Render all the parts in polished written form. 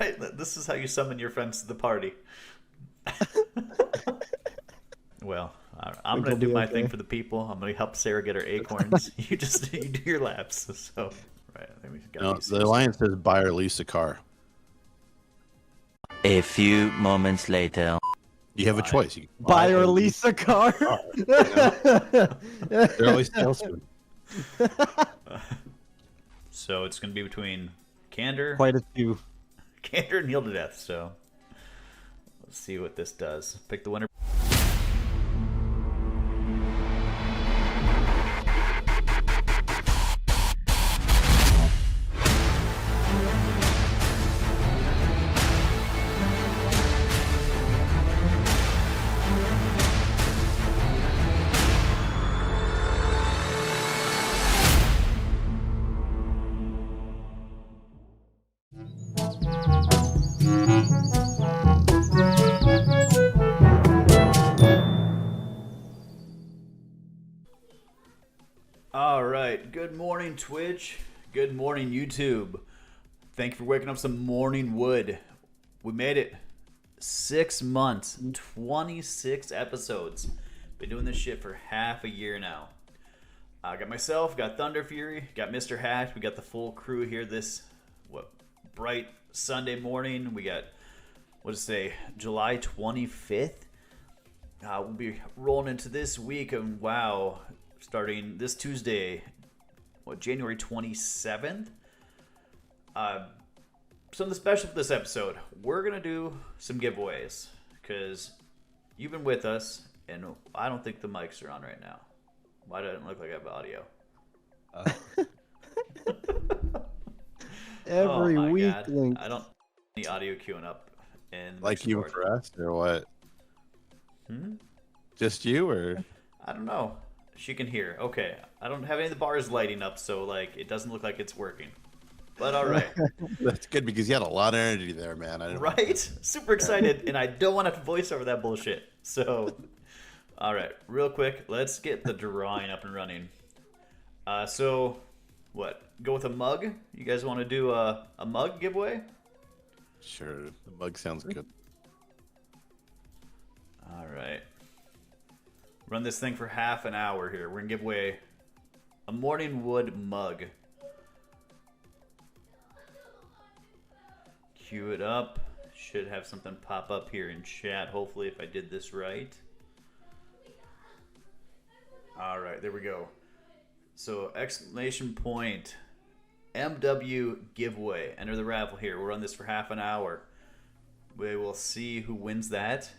Right? This is how you summon your friends to the party. Well, I'm Think gonna he'll do be my okay. thing for the people. I'm gonna help Sarah get her acorns. You do your laps. So, right, I think we got No, these the here alliance somewhere. says buy or lease a car. A few moments later. You have a Buy. choice. You can Buy or lease a car. you know? They're always salesmen. So it's gonna be between Candor, Quite a few. Candor, and Heal to Death. So let's see what this does. Pick the winner. All right. Good morning, Twitch. Good morning, YouTube. Thank you for waking up some morning wood. We made it. 6 months, 26 episodes. Been doing this shit for half a year now. I got myself, got Thunderfury, got Mr. Hakkd. We got the full crew here this bright Sunday morning. We got, July 25th. We'll be rolling into this week, and wow, starting this Tuesday, January 27th. Something special for this episode. We're going to do some giveaways, because you've been with us, and I don't think the mics are on right now. Why doesn't it look like I have audio? Every my week, God. Lynkz. I don't any audio queuing up. In Like you Discord. for us, or what? Just you, or? I don't know. She can hear. Okay. I don't have any of the bars lighting up, so like it doesn't look like it's working. But all right. That's good because you had a lot of energy there, man. I didn't Right? Super excited, and I don't want to have to voice over that bullshit. So, all right, real quick, let's get the drawing up and running. So, what? Go with a mug? You guys want to do a mug giveaway? Sure, the mug sounds good. All right. Run this thing for half an hour here. We're gonna give away a morning wood mug. Cue it up. Should have something pop up here in chat, hopefully, if I did this right. All right, there we go. So, exclamation point, MW giveaway. Enter the raffle here. We'll run this for half an hour. We will see who wins that.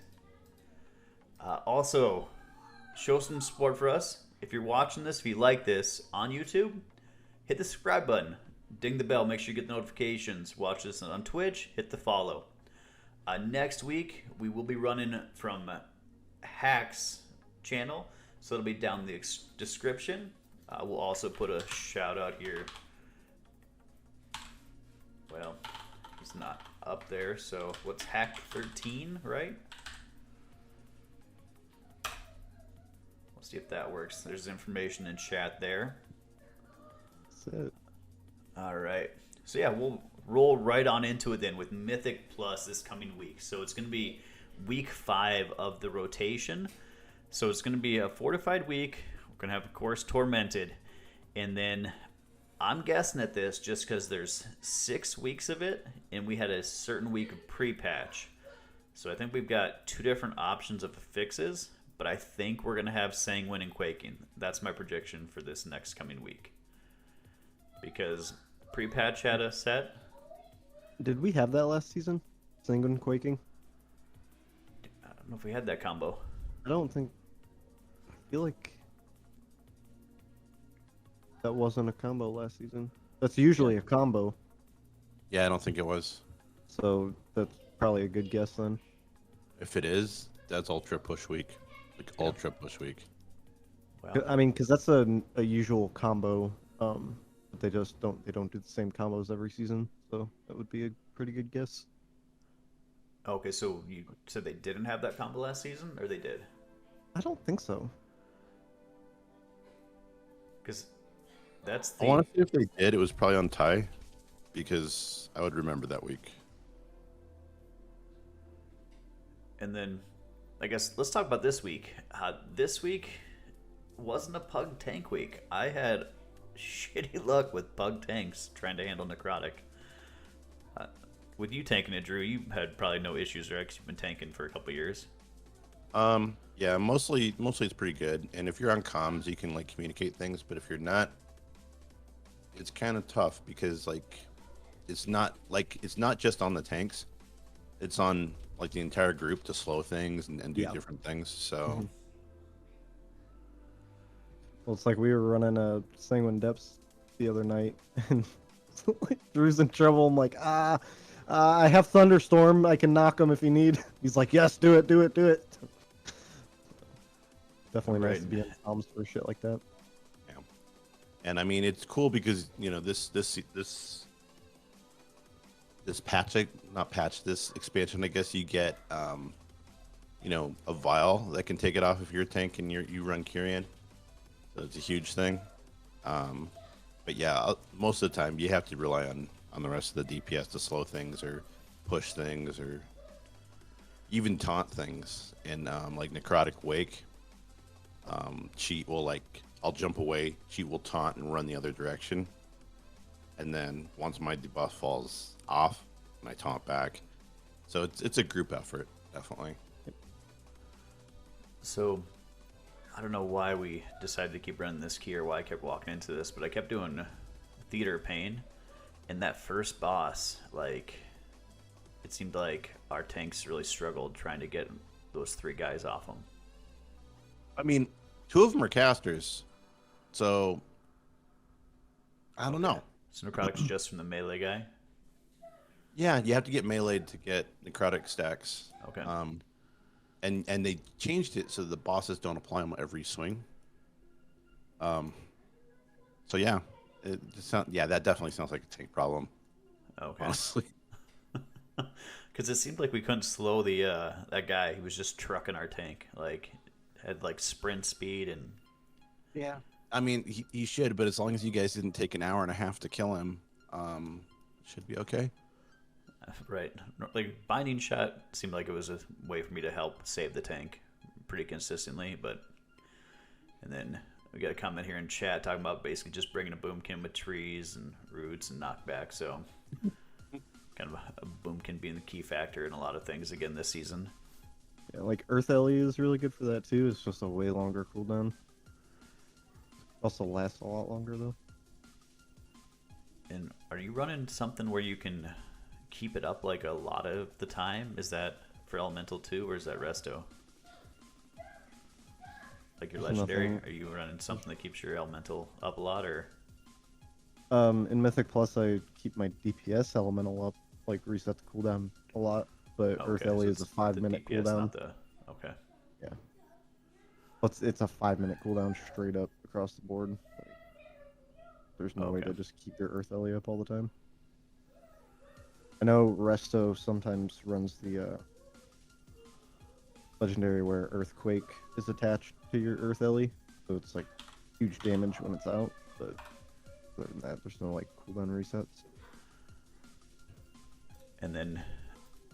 Also, show some support for us. If you're watching this, if you like this on YouTube, hit the subscribe button. Ding the bell. Make sure you get notifications. Watch this on Twitch. Hit the follow. Next week, we will be running from Hakkd's channel. So it'll be down in the description. We'll also put a shout out here. Well, he's not up there. So what's Hakkd 13, right? We'll see if that works. There's information in chat there. That's it. All right. So yeah, we'll roll right on into it then with Mythic Plus this coming week. So it's going to be week 5 of the rotation. So it's going to be a fortified week. We're going to have, of course, Tormented. And then I'm guessing at this just because there's 6 weeks of it, and we had a certain week of pre-patch. So I think we've got 2 different options of fixes, but I think we're going to have Sanguine and Quaking. That's my prediction for this next coming week. Because pre-patch had a set. Did we have that last season? Sanguine Quaking? I don't know if we had that combo. I don't think. I feel like that wasn't a combo last season. That's usually a combo, Yeah, I don't think it was. so that's probably a good guess then. If it is, that's ultra push week, like ultra push week. Well, I mean, because that's a usual combo. But they just don't do the same combos every season, so that would be a pretty good guess. okay, so you said they didn't have that combo last season, or they did? I don't think so. Because that's I the... want to see if they did. It was probably on tie, because I would remember that week. And then, I guess let's talk about this week. This week wasn't a pug tank week. I had shitty luck with pug tanks trying to handle necrotic. With you tanking it, Drew, you had probably no issues, right? 'Cause you've been tanking for a couple years. Yeah, mostly it's pretty good. And if you're on comms, you can like communicate things. But if you're not, it's kind of tough because like it's not just on the tanks. It's on like the entire group to slow things and do different things. So, Well, it's like we were running a Sanguine Depths the other night, and like, Drew's in trouble. I'm like, I have Thunderstorm. I can knock him if you need. He's like, yes, do it. Definitely nice to be in comms for shit like that. yeah. And I mean, it's cool because you know this expansion, I guess you get you know, a vial that can take it off if you're a tank and you run Kyrian. So it's a huge thing. But yeah, most of the time you have to rely on the rest of the DPS to slow things or push things or even taunt things. And like Necrotic Wake, Cheat will like, I'll jump away, Cheat will taunt and run the other direction. And then once my debuff falls off, and I taunt back. So it's a group effort, definitely. So, I don't know why we decided to keep running this key or why I kept walking into this, but I kept doing Theater Pain. And that first boss, like, it seemed like our tanks really struggled trying to get those 3 guys off them. I mean, 2 of them are casters. So, I don't know. So Necrotic's just from the melee guy? Yeah, you have to get meleeed to get necrotic stacks. Okay. And they changed it so the bosses don't apply them every swing. So yeah, that definitely sounds like a tank problem. Okay. Honestly. Because it seemed like we couldn't slow the that guy. He was just trucking our tank. Like, had like sprint speed and. Yeah. I mean, he should, but as long as you guys didn't take an hour and a half to kill him, should be okay. Right. Like, Binding Shot seemed like it was a way for me to help save the tank pretty consistently, but... And then we got a comment here in chat talking about basically just bringing a boomkin with trees and roots and knockback, so... kind of a boomkin being the key factor in a lot of things again this season. Yeah, like Earth Ellie is really good for that too. It's just a way longer cooldown. Also lasts a lot longer though. And are you running something where you can keep it up like a lot of the time? Is that for Elemental too, or is that Resto? Like your Legendary? Nothing. Are you running something that keeps your Elemental up a lot, or? In Mythic Plus, I keep my DPS Elemental up, like reset the cooldown a lot. But Earth Okay, Ellie so is a it's 5-minute the DPS, cooldown. not the... Okay. Yeah. It's a 5-minute cooldown straight up across the board. Like, there's no way Okay. to just keep your Earth Ellie up all the time. I know Resto sometimes runs the Legendary where Earthquake is attached to your Earth Ellie, so it's like huge damage when it's out, but other than that, there's no like cooldown resets. And then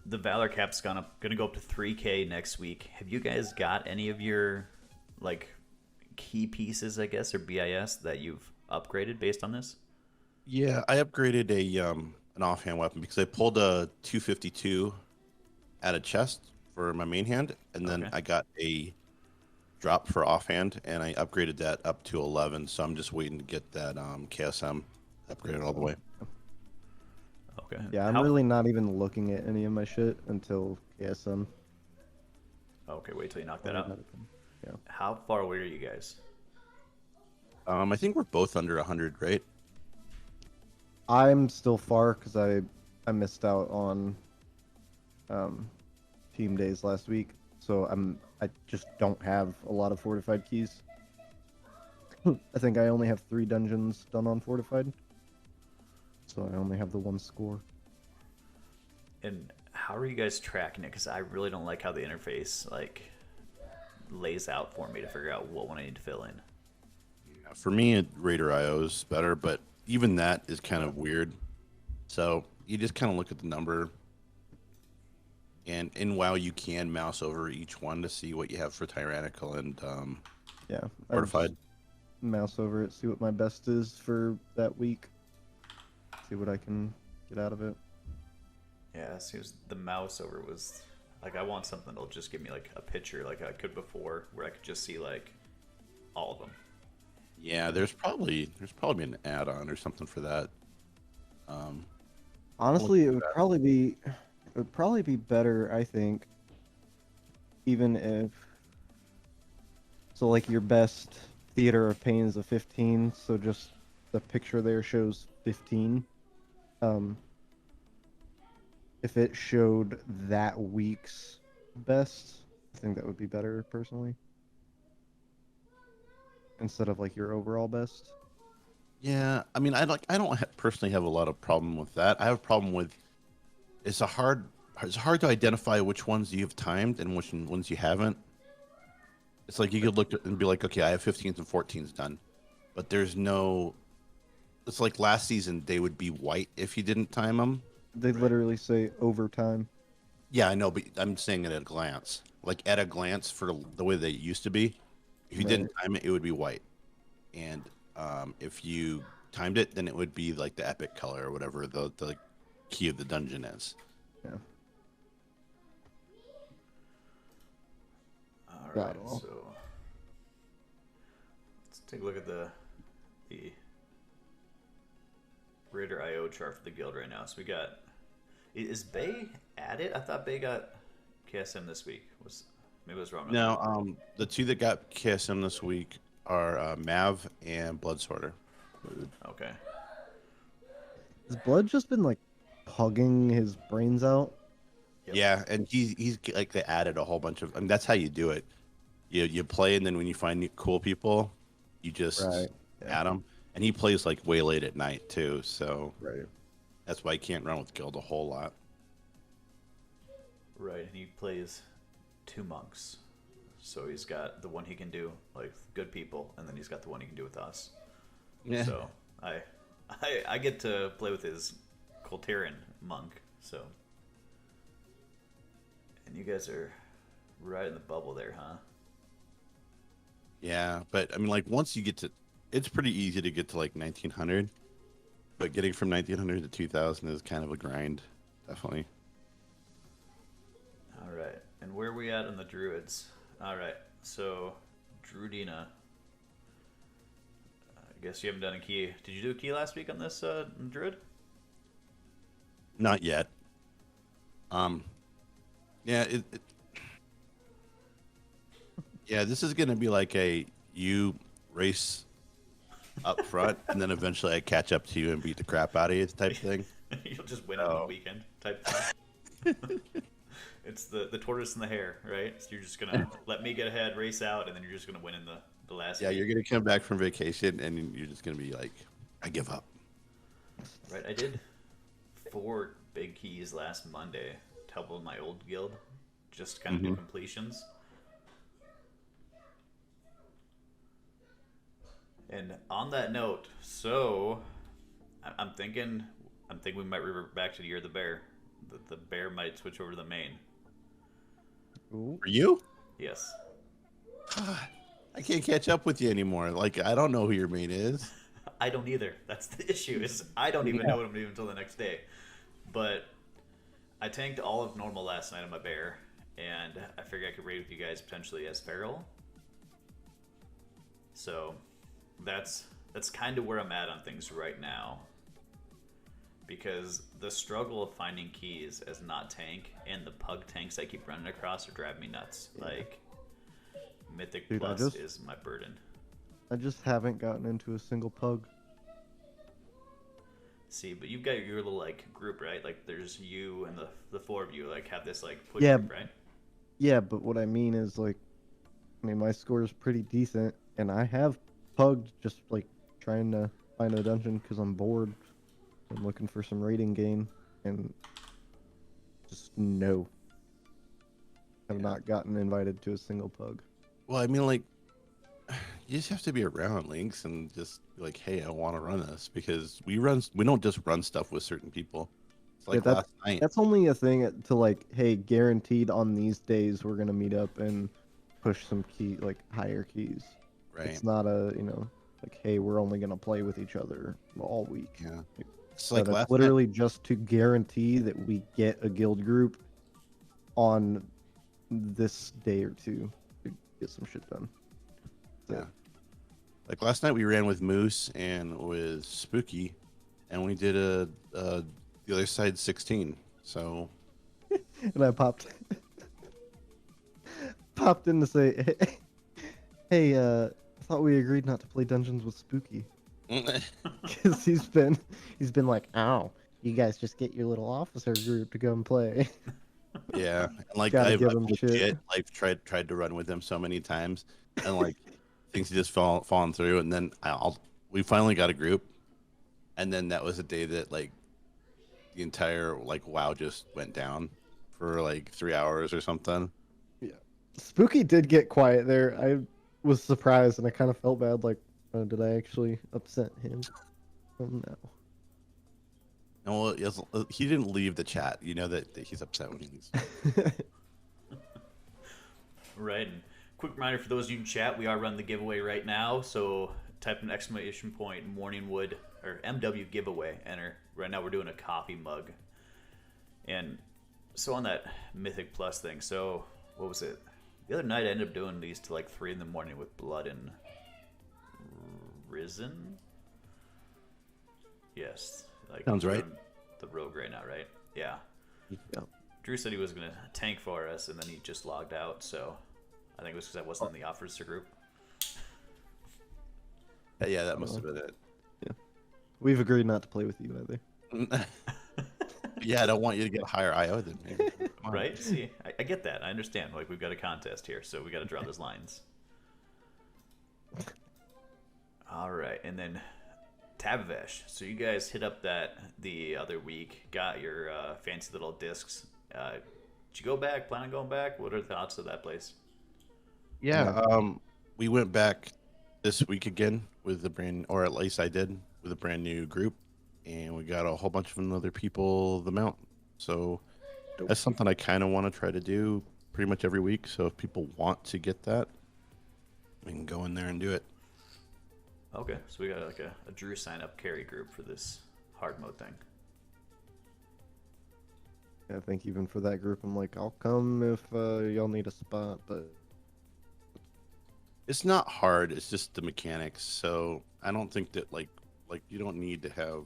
the Valor cap's gonna go up to 3K next week. Have you guys got any of your like key pieces, I guess, or BIS that you've upgraded based on this? Yeah, I upgraded an offhand weapon because I pulled a 252 at a chest for my main hand, and then Okay. I got a drop for offhand, and I upgraded that up to 11. So I'm just waiting to get that KSM upgraded all the way. Okay. Yeah, I'm really not even looking at any of my shit until KSM. Okay, wait till you knock that out. Yeah. How far away are you guys? I think we're both under 100, right? I'm still far because I missed out on team days last week, so I just don't have a lot of fortified keys. I think I only have 3 dungeons done on fortified, so I only have the 1 score. And how are you guys tracking it? Because I really don't like how the interface like lays out for me to figure out what one I need to fill in. For me, Raider IO is better, but even that is kind of weird. So you just kind of look at the number, And in WoW, you can mouse over each one to see what you have for tyrannical and Yeah. I fortified. just mouse over it, see what my best is for that week. See what I can get out of it. Yeah, as soon as the mouse over was like, I want something that'll just give me like a picture like I could before, where I could just see like all of them. Yeah, there's probably an add-on or something for that. Honestly, it would probably be better, I think, even if so like your best Theater of Pain is a 15, so just the picture there shows 15. If it showed that week's best, I think that would be better personally. Instead of like your overall best. Yeah, I mean, personally have a lot of problem with that. I have a problem with it's hard to identify which ones you have timed and which ones you haven't. It's like you could look at and be like, okay, I have 15s and 14s done, but there's no. It's like last season they would be white if you didn't time them. They literally say overtime. Yeah, I know, but I'm saying it at a glance. Like at a glance for the way they used to be, if you didn't time it, it would be white, and if you timed it, then it would be like the epic color or whatever the key of the dungeon is. Yeah. All Yeah, right, well. so let's take a look at the Raider IO chart for the guild right now. So we got, is Bay added? I thought Bay got KSM this week. Maybe I was wrong. No, the two that got KSM this week are Mav and Bloodsorter. Okay. Has Blood just been like pugging his brains out? Yep. Yeah, and he's like they added a whole bunch of. I mean, that's how you do it. You play, and then when you find cool people, you just add them. And he plays like way late at night too, so that's why he can't run with guild a whole lot. Right, and he plays 2 monks. So he's got the one he can do like good people, and then he's got the one he can do with us. Yeah. So I get to play with his Colterian monk. So, and you guys are right in the bubble there, huh? Yeah, but I mean, like once you get to, it's pretty easy to get to like 1900, but getting from 1900 to 2000 is kind of a grind, definitely. All right, and where are we at on the druids? All right, so Druidina. I guess you haven't done a key. Did you do a key last week on this druid? Not yet. Yeah, yeah, this is gonna be like a you race up front, and then eventually I catch up to you and beat the crap out of you type thing. You'll just win on the weekend type thing. It's the tortoise and the hare, right? So you're just gonna let me get ahead, race out, and then you're just gonna win in the last. Yeah, week. you're gonna come back from vacation, and you're just gonna be like, I give up. Right, I did 4 big keys last Monday to help with my old guild, just kind of do completions. And on that note, so I'm thinking we might revert back to the Year of the Bear. The bear might switch over to the main. Ooh. For you? Yes. I can't catch up with you anymore. Like, I don't know who your main is. I don't either. That's the issue. Is I don't even know what I'm doing until the next day. But I tanked all of normal last night on my bear, and I figured I could raid with you guys potentially as feral. So that's kind of where I'm at on things right now. Because the struggle of finding keys as not tank and the pug tanks I keep running across are driving me nuts. Yeah. Like, Mythic Dude, Plus is my burden. I just haven't gotten into a single pug. See, but you've got your little like group, right? Like there's you and the 4 of you like have this like push group, right? Yeah, but what I mean is like, I mean my score is pretty decent, and I have pugged just like trying to find a dungeon because I'm bored. I'm looking for some rating gain, and just no. I've not gotten invited to a single pug. Well, I mean, like, you just have to be around Lynkz and just be like, hey, I want to run this, because we don't just run stuff with certain people. It's like that's, last night. that's only a thing to like, hey, guaranteed on these days we're gonna meet up and push some higher keys. Right. It's not a, like, hey, we're only gonna play with each other all week. Yeah. It's So like that's last literally just to guarantee that we get a guild group on this day or two to get some shit done. So, Yeah. Like last night we ran with Moose and with Spooky, and we did the other side 16. So and I popped in to say, hey, I thought we agreed not to play dungeons with Spooky. Because he's been like, oh, you guys just get your little officer group to go and play. yeah, and like Gotta I've give him legit shit. like tried to run with him so many times, and like things just fallen through, and then we finally got a group, and then that was the day that like the entire like WoW just went down for like 3 hours or something. Yeah, Spooky did get quiet there. I was surprised and I kind of felt bad. Like, oh, did I actually upset him? Oh no. No, well, yes, he didn't leave the chat. You know that he's upset when he leaves. Right. And quick reminder for those of you in chat, we are running the giveaway right now. So type an exclamation point Morningwood or MW giveaway. Enter. Right now we're doing a coffee mug. And so on that Mythic Plus thing. So what was it? The other night I ended up doing these till like 3 in the morning with Blood and Risen. Yes. Like Sounds right. The rogue right now, right? Yeah. Yeah. Drew said he was going to tank for us, and then he just logged out, so I think it was because I wasn't in the officer group. Yeah, that must have been it. Yeah. We've agreed not to play with you either. Yeah, I don't want you to get higher IO than me. Come on. Right? See, I get that. I understand. Like, we've got a contest here, so we got to draw those lines. All right, and then Tazavesh. So you guys hit up that the other week, got your fancy little discs. Did you go back? Plan on going back? What are the thoughts of that place? Yeah, we went back this week again with or at least I did, with a brand new group, and we got a whole bunch of other people the mount. So that's something I kind of want to try to do pretty much every week. So if people want to get that, we can go in there and do it. Okay, so we got like a Drew sign-up carry group for this hard mode thing. I think even for that group, I'm like, I'll come if y'all need a spot, but It's not hard. It's just the mechanics. So I don't think that like you don't need to have.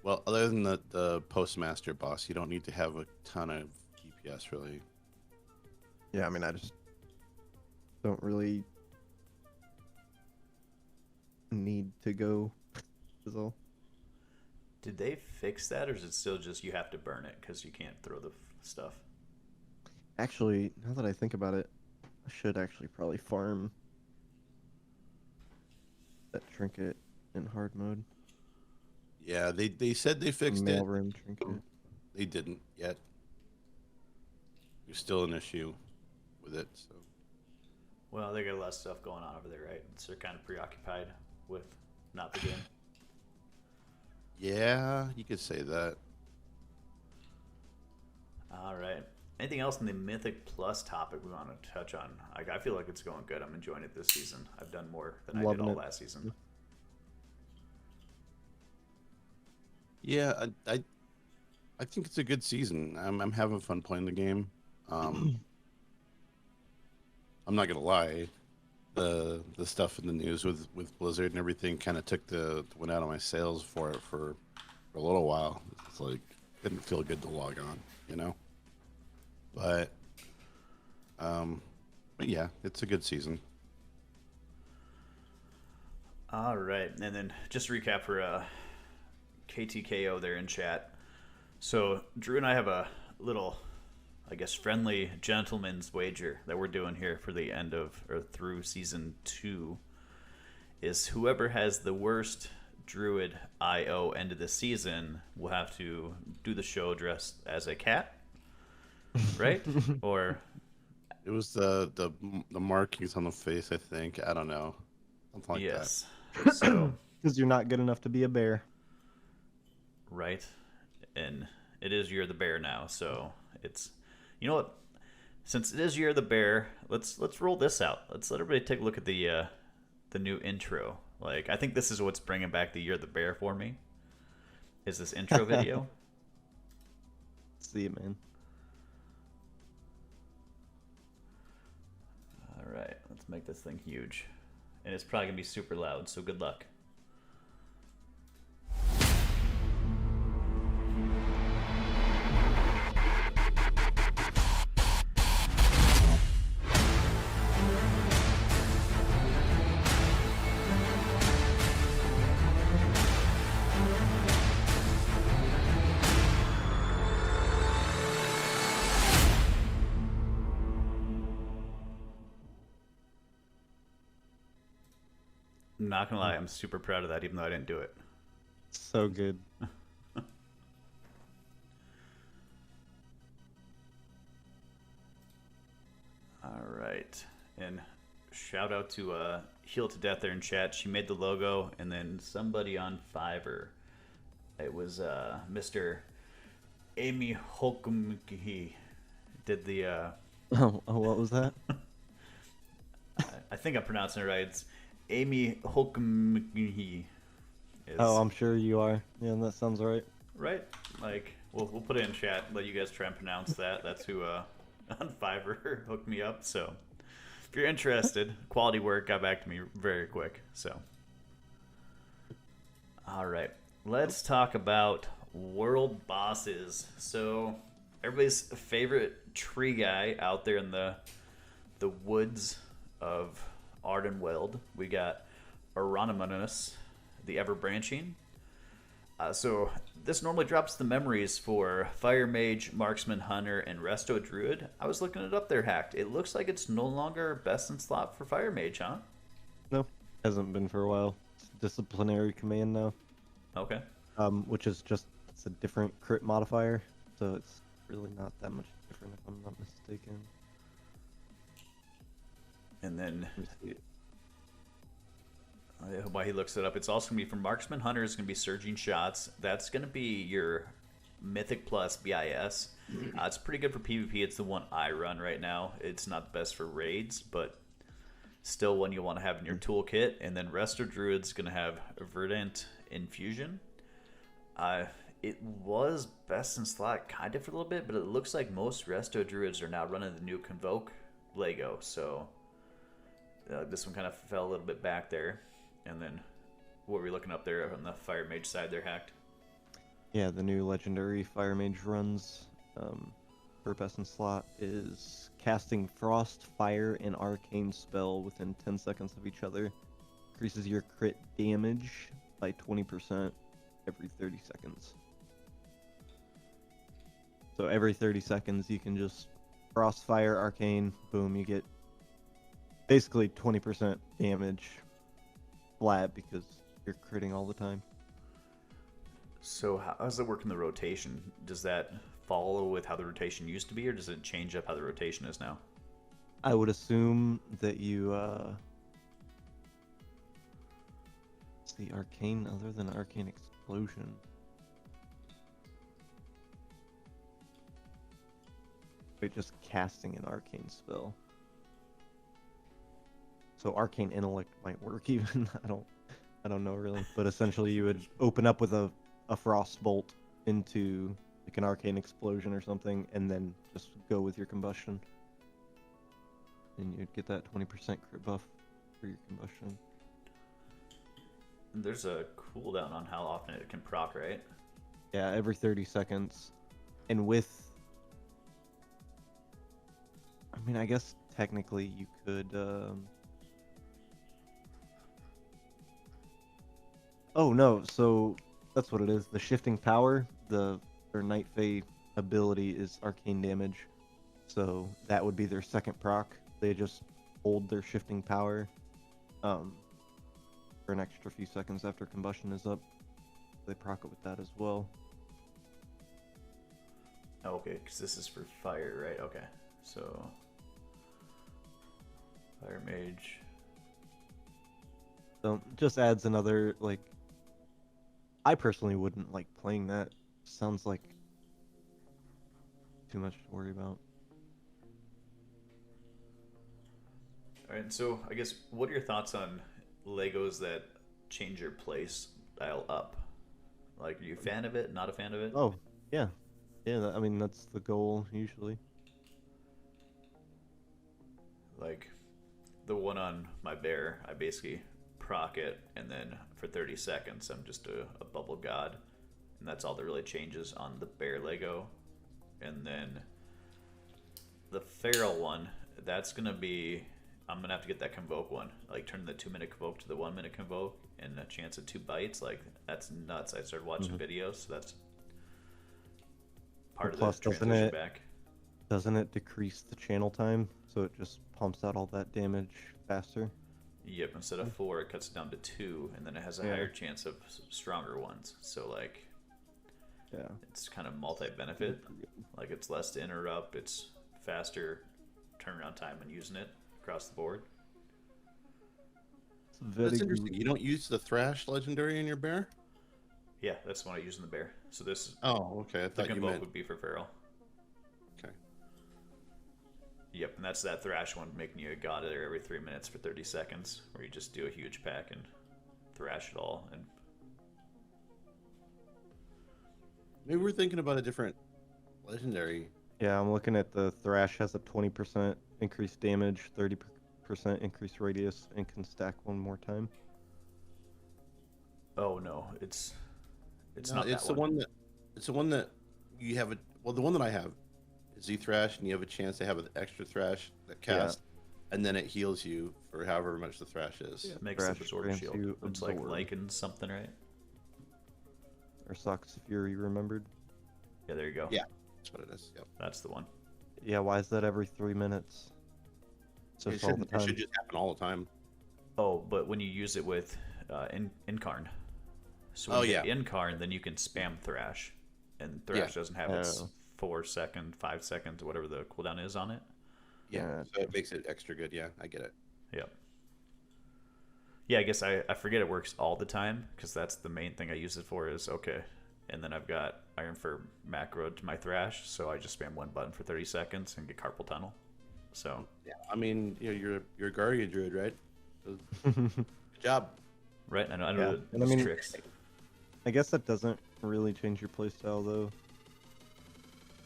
Well, other than the postmaster boss, you don't need to have a ton of DPS really. yeah, I mean, I just don't really need to go. Is all. Did they fix that, or is it still just you have to burn it because you can't throw the stuff? Actually, now that I think about it, I should actually probably farm that trinket in hard mode. Yeah, they said they fixed it. Mailroom trinket. They didn't yet. There's still an issue with it. So Well, they got a lot of stuff going on over there, right? So they're kind of preoccupied with not the game. yeah, you could say that. All right. Anything else in the Mythic Plus topic we want to touch on? I feel like it's going good. I'm enjoying it this season. I've done more than I did Loving all it. last season. Yeah, I think it's a good season. I'm having fun playing the game. I'm not gonna lie, the stuff in the news with Blizzard and everything kind of took the wind out of my sails for it for a little while. It's like didn't feel good to log on, you know. But yeah, it's a good season. All right. And then just to recap for KTKO there in chat. So Drew and I have a little, I guess, friendly gentleman's wager that we're doing here for the end of or through season 2 is whoever has the worst druid IO end of the season will have to do the show dressed as a cat, right? Or It was the markings on the face, I think. I don't know, something like yes. So Because you're not good enough to be a bear. right. and it is Year of the Bear now. So it's, you know what? Since it is Year of the Bear, let's roll this out. Let's let everybody take a look at the new intro. Like, I think this is what's bringing back the Year of the Bear for me. Is this intro video? See it, man. All right, let's make this thing huge, and it's probably gonna be super loud. So good luck. I'm not gonna lie, I'm super proud of that, even though I didn't do it. So good. All right, and shout out to Heal to Death there in chat. She made the logo, and then somebody on Fiverr. It was Mr. Ameyholmukhe did the. Oh, what was that? I think I'm pronouncing it right. It's Ameyholmukhe. Oh, I'm sure you are. Yeah, that sounds right. Right? Like, we'll put it in chat. Let you guys try and pronounce that. That's who on Fiverr hooked me up. So, if you're interested, quality work got back to me very quick. So, all right, let's talk about world bosses. So, everybody's favorite tree guy out there in the woods of Ardenweld. We got Aronimanus, the Ever Branching. So this normally drops the memories for Fire Mage, Marksman, Hunter, and Resto Druid. I was looking it up there, Hacked. It looks like it's no longer best in slot for Fire Mage, huh? No, hasn't been for a while. It's disciplinary command now. Okay. Which is just, it's a different crit modifier, so it's really not that much different if I'm not mistaken. And then while he looks it up, it's also going to be for Marksman. Hunter is going to be Surging Shots. That's going to be your Mythic plus BIS. It's pretty good for PvP. It's the one I run right now. It's not the best for raids, but still one you want to have in your toolkit. And then Resto Druid's going to have Verdant Infusion. It was best in slot kind of for a little bit, but it looks like most Resto Druids are now running the new Convoke Lego, so this one kind of fell a little bit back there. And then what were we looking up there on the Fire Mage side there, Hacked? Yeah, the new legendary Fire Mage runs per best in slot is casting Frost, Fire, and Arcane spell within 10 seconds of each other. Increases your crit damage by 20% every 30 seconds. So every 30 seconds you can just Frost, Fire, Arcane, boom, you get basically 20% damage flat because you're critting all the time. So how does it work in the rotation? Does that follow with how the rotation used to be, or does it change up how the rotation is now? I would assume that you see Arcane other than Arcane Explosion. Wait, just casting an Arcane spell. So Arcane Intellect might work even. I don't know really, but essentially you would open up with a Frost Bolt into like an Arcane Explosion or something, and then just go with your Combustion, and you'd get that 20% crit buff for your Combustion. There's a cooldown on how often it can proc, right? Yeah, every 30 seconds, and with, I mean, I guess technically you could. Oh no, so that's what it is. The shifting power, their Night Fae ability is arcane damage. So that would be their second proc. They just hold their shifting power for an extra few seconds after combustion is up. They proc it with that as well. Okay, because this is for fire, right? Okay, so Fire Mage. So just adds another, like, I personally wouldn't like playing that sounds like too much to worry about. All right, so I guess what are your thoughts on Legos that change your play style up? Like, are you a fan of it? Not a fan of it? Oh, yeah. Yeah, I mean, that's the goal, usually. Like, the one on my bear, I basically proc it, and then for 30 seconds, I'm just a bubble god. And that's all that really changes on the bear Lego. And then the feral one, that's going to be... I'm going to have to get that Convoke one. Like, turn the 2-minute Convoke to the 1-minute Convoke, and a chance of 2 bites. Like, that's nuts. I started watching videos, so that's part of the transition back. Doesn't it decrease the channel time, so it just pumps out all that damage faster? Yep, instead of 4, it cuts it down to 2, and then it has a higher chance of stronger ones. So, like, yeah, it's kind of multi-benefit. Like, it's less to interrupt, it's faster turnaround time when using it across the board. That's interesting. You don't use the Thrash legendary in your bear? Yeah, that's the one I use in the bear. So this... Oh, okay. I thought the you meant... would be for feral. Okay. Yep, and that's that Thrash one, making you a god there every 3 minutes for 30 seconds, where you just do a huge pack and thrash it all. And maybe we're thinking about a different legendary. Yeah, I'm looking at the Thrash has a 20% increased damage, 30% increased radius, and can stack one more time. Oh no, it's No, not it's that the one that it's the one that you have the one that I have is Z Thrash, and you have a chance to have an extra Thrash that casts, and then it heals you for however much the Thrash is. Yeah, makes the absorb shield. It's like Lynkz something, right? Or Sox Fury remembered. Yeah, there you go. Yeah, that's what it is. Yep. That's the one. Yeah, why is that every 3 minutes? So It all the time. should just happen all the time. Oh, but when you use it with Incarn. So when you get Incarn, then you can spam Thrash. And Thrash doesn't have its 4 second, 5 seconds, whatever the cooldown is on it. Yeah, so it makes it extra good. Yeah, I get it. Yep. Yeah, I guess I forget it works all the time, because that's the main thing I use it for is, okay. And then I've got Iron for macro to my Thrash, so I just spam one button for 30 seconds and get Carpal Tunnel. So yeah, I mean, you're a Guardian Druid, right? Good job. Right, I know the tricks. I guess that doesn't really change your playstyle, though.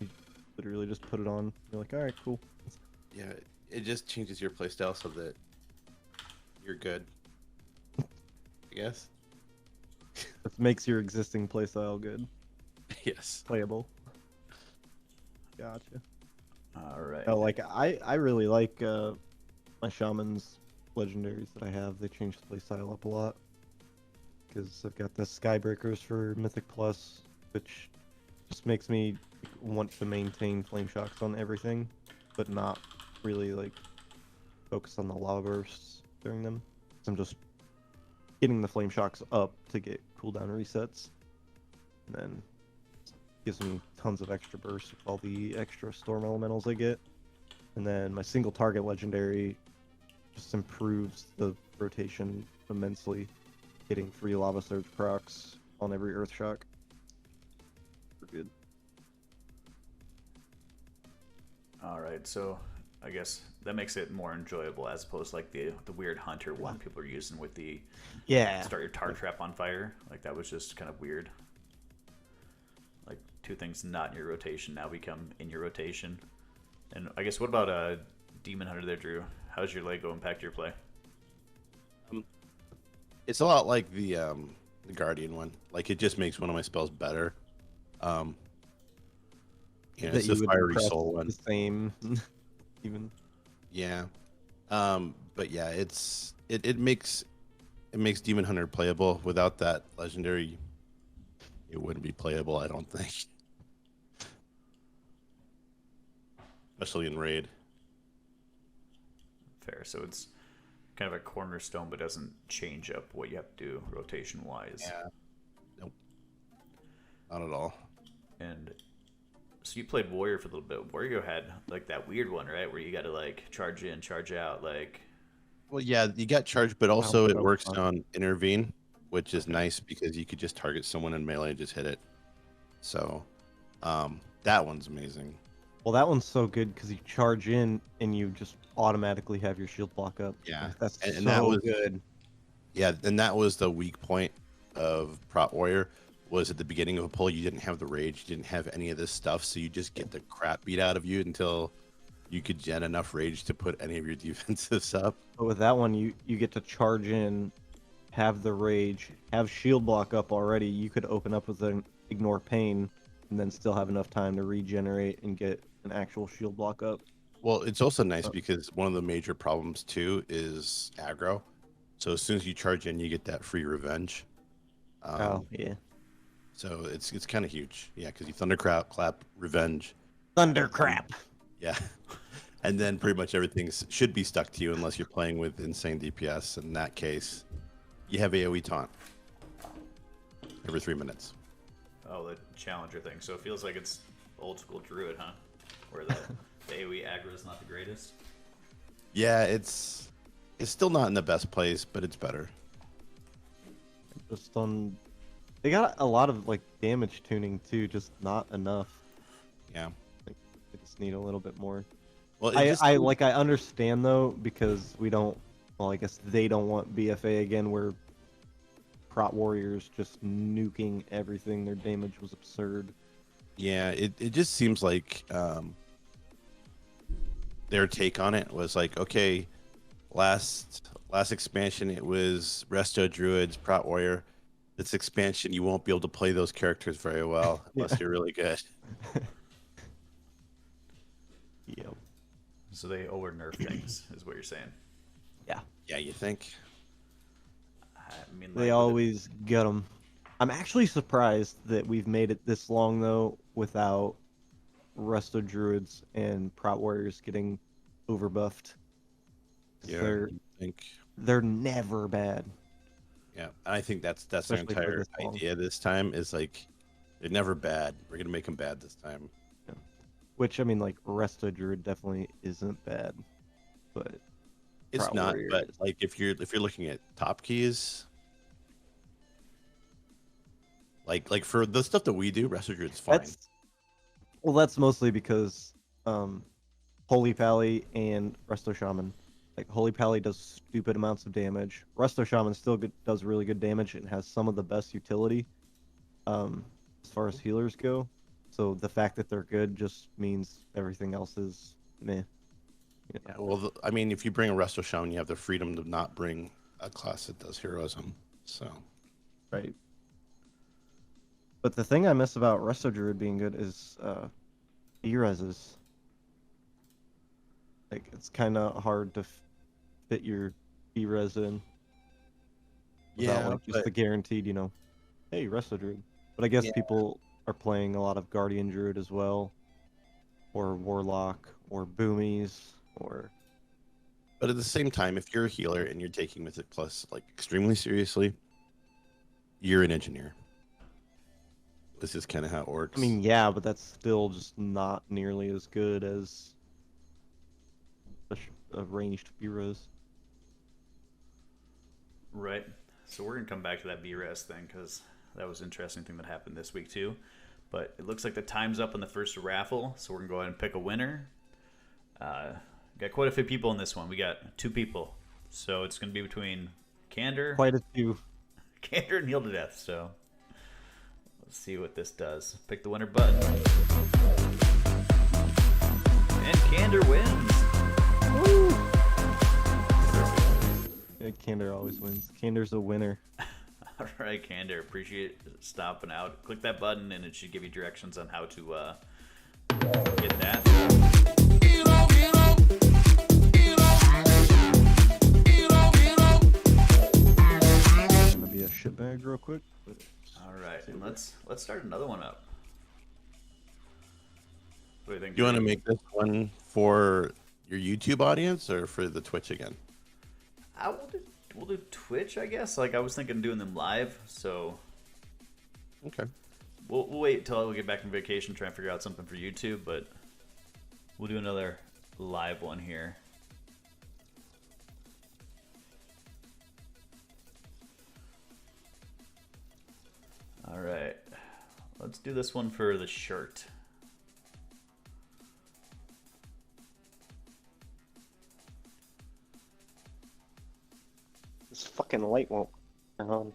You literally just put it on. You're like, all right, cool. Yeah, it just changes your playstyle so that you're good. I guess. It makes your existing playstyle good. Yes. Playable. Gotcha. All right. Oh, like I really like my shamans legendaries that I have. They change the playstyle up a lot. Because I've got the Skybreakers for Mythic Plus, which just makes me want to maintain flame shocks on everything, but not really like focus on the lava bursts during them. So I'm just getting the flame shocks up to get cooldown resets, and then gives me tons of extra bursts with all the extra storm elementals I get. And then my single target legendary just improves the rotation immensely, getting free lava surge procs on every earth shock. We're good. All right, so I guess that makes it more enjoyable as opposed to like the weird hunter one people are using with the start your tar trap on fire. Like that was just kind of weird. Like 2 things not in your rotation now become in your rotation. And I guess what about a demon hunter there, Drew? How's your Lego impact your play? It's a lot like the Guardian one. Like it just makes one of my spells better. Yeah, it's the Fiery Soul one. The same, even. Yeah, but yeah, it makes Demon Hunter playable. Without that legendary, it wouldn't be playable. I don't think, especially in raid. Fair. So it's kind of a cornerstone, but doesn't change up what you have to do rotation wise. Yeah. Nope. Not at all. And so you played Warrior for a little bit. Warrior had like that weird one, right, where you got to like charge in, charge out, like. Well, yeah, you got charged, but also it works on intervene, which is nice because you could just target someone in melee and just hit it. So that one's amazing. Well, that one's so good because you charge in and you just automatically have your shield block up. Yeah, Like, that's and so that was good. Yeah, and that was the weak point of Prot Warrior. Was at the beginning of a pull, you didn't have the rage, you didn't have any of this stuff, so you just get the crap beat out of you until you could gen enough rage to put any of your defensives up. But with that one, you get to charge in, have the rage, have shield block up already. You could open up with an ignore pain, and then still have enough time to regenerate and get an actual shield block up. Well, it's also nice because one of the major problems too is aggro. So as soon as you charge in, you get that free revenge. Oh yeah, So it's kind of huge. Yeah, because you thunderclap, revenge. thundercrap. Yeah. And then pretty much everything should be stuck to you unless you're playing with insane DPS. In that case, you have AoE taunt every 3 minutes. Oh, the challenger thing. So it feels like it's old school druid, huh? Where the AoE aggro is not the greatest. Yeah, it's still not in the best place, but it's better. Just on, they got a lot of like damage tuning too, just not enough. Yeah. Like, they just need a little bit more. Well, I understand though, because we don't. Well, I guess they don't want BFA again, where Prot Warriors just nuking everything. Their damage was absurd. Yeah, it just seems like their take on it was like, okay, last expansion it was Resto Druids, Prot Warrior. This expansion you won't be able to play those characters very well unless you're really good. Yep. So they over nerf things, is what you're saying. Yeah. Yeah, you think? I mean, They always get them. I'm actually surprised that we've made it this long though without Resto Druids and Prot Warriors getting overbuffed. Yeah, I think. They're never bad. Yeah, I think that's their Especially for entire this long. idea this time is like they're never bad. We're gonna make them bad this time. Which I mean, like Resto Druid definitely isn't bad, but It's Prot not, Warrior but is. like if you're looking at top keys, like for the stuff that we do, Resto Druid's fine. That's mostly because Holy Pally and Resto Shaman. Like Holy Pally does stupid amounts of damage. Resto Shaman still does really good damage and has some of the best utility as far as healers go. So the fact that they're good just means everything else is meh. Yeah, well, I mean, if you bring a Resto Shaman, you have the freedom to not bring a class that does heroism. So, Right. But the thing I miss about Resto Druid being good is E-reses. Like, it's kind of hard to fit your E-res in without like just the guaranteed, hey, Resto Druid. But I guess people are playing a lot of Guardian Druid as well, or Warlock, or Boomies, or... But at the same time, if you're a healer and you're taking Mythic Plus like extremely seriously, you're an engineer. This is kind of how it works. I mean, yeah, but that's still just not nearly as good as a ranged E-res. Right. So we're going to come back to that BRS thing because that was an interesting thing that happened this week too. But it looks like the time's up on the first raffle, so we're going to go ahead and pick a winner. Got quite a few people in this one. We got 2 people. So it's going to be between Candor, Quite a few. Candor and Heal to Death. So let's see what this does. Pick the winner button. And Candor wins. Woo! Yeah, Candor always wins. Candor's a winner. All right, Candor. Appreciate stopping out. Click that button, and it should give you directions on how to get that. Gonna be a shitbag real quick. All right, and let's start another one up. What do you think? you want to make this one for your YouTube audience or for the Twitch again? We'll do Twitch, I guess. Like I was thinking, doing them live. So Okay. we'll wait until we get back from vacation, try and figure out something for YouTube. But we'll do another live one here. All right, let's do this one for the shirt. This fucking light won't turn on.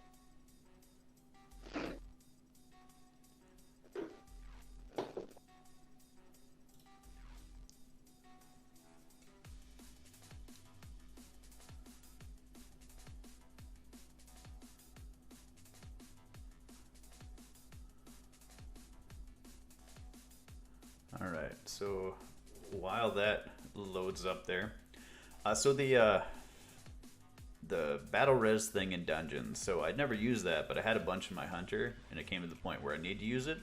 All right, so while that loads up there, so the battle res thing in dungeons. So I'd never used that, but I had a bunch in my hunter, and it came to the point where I need to use it,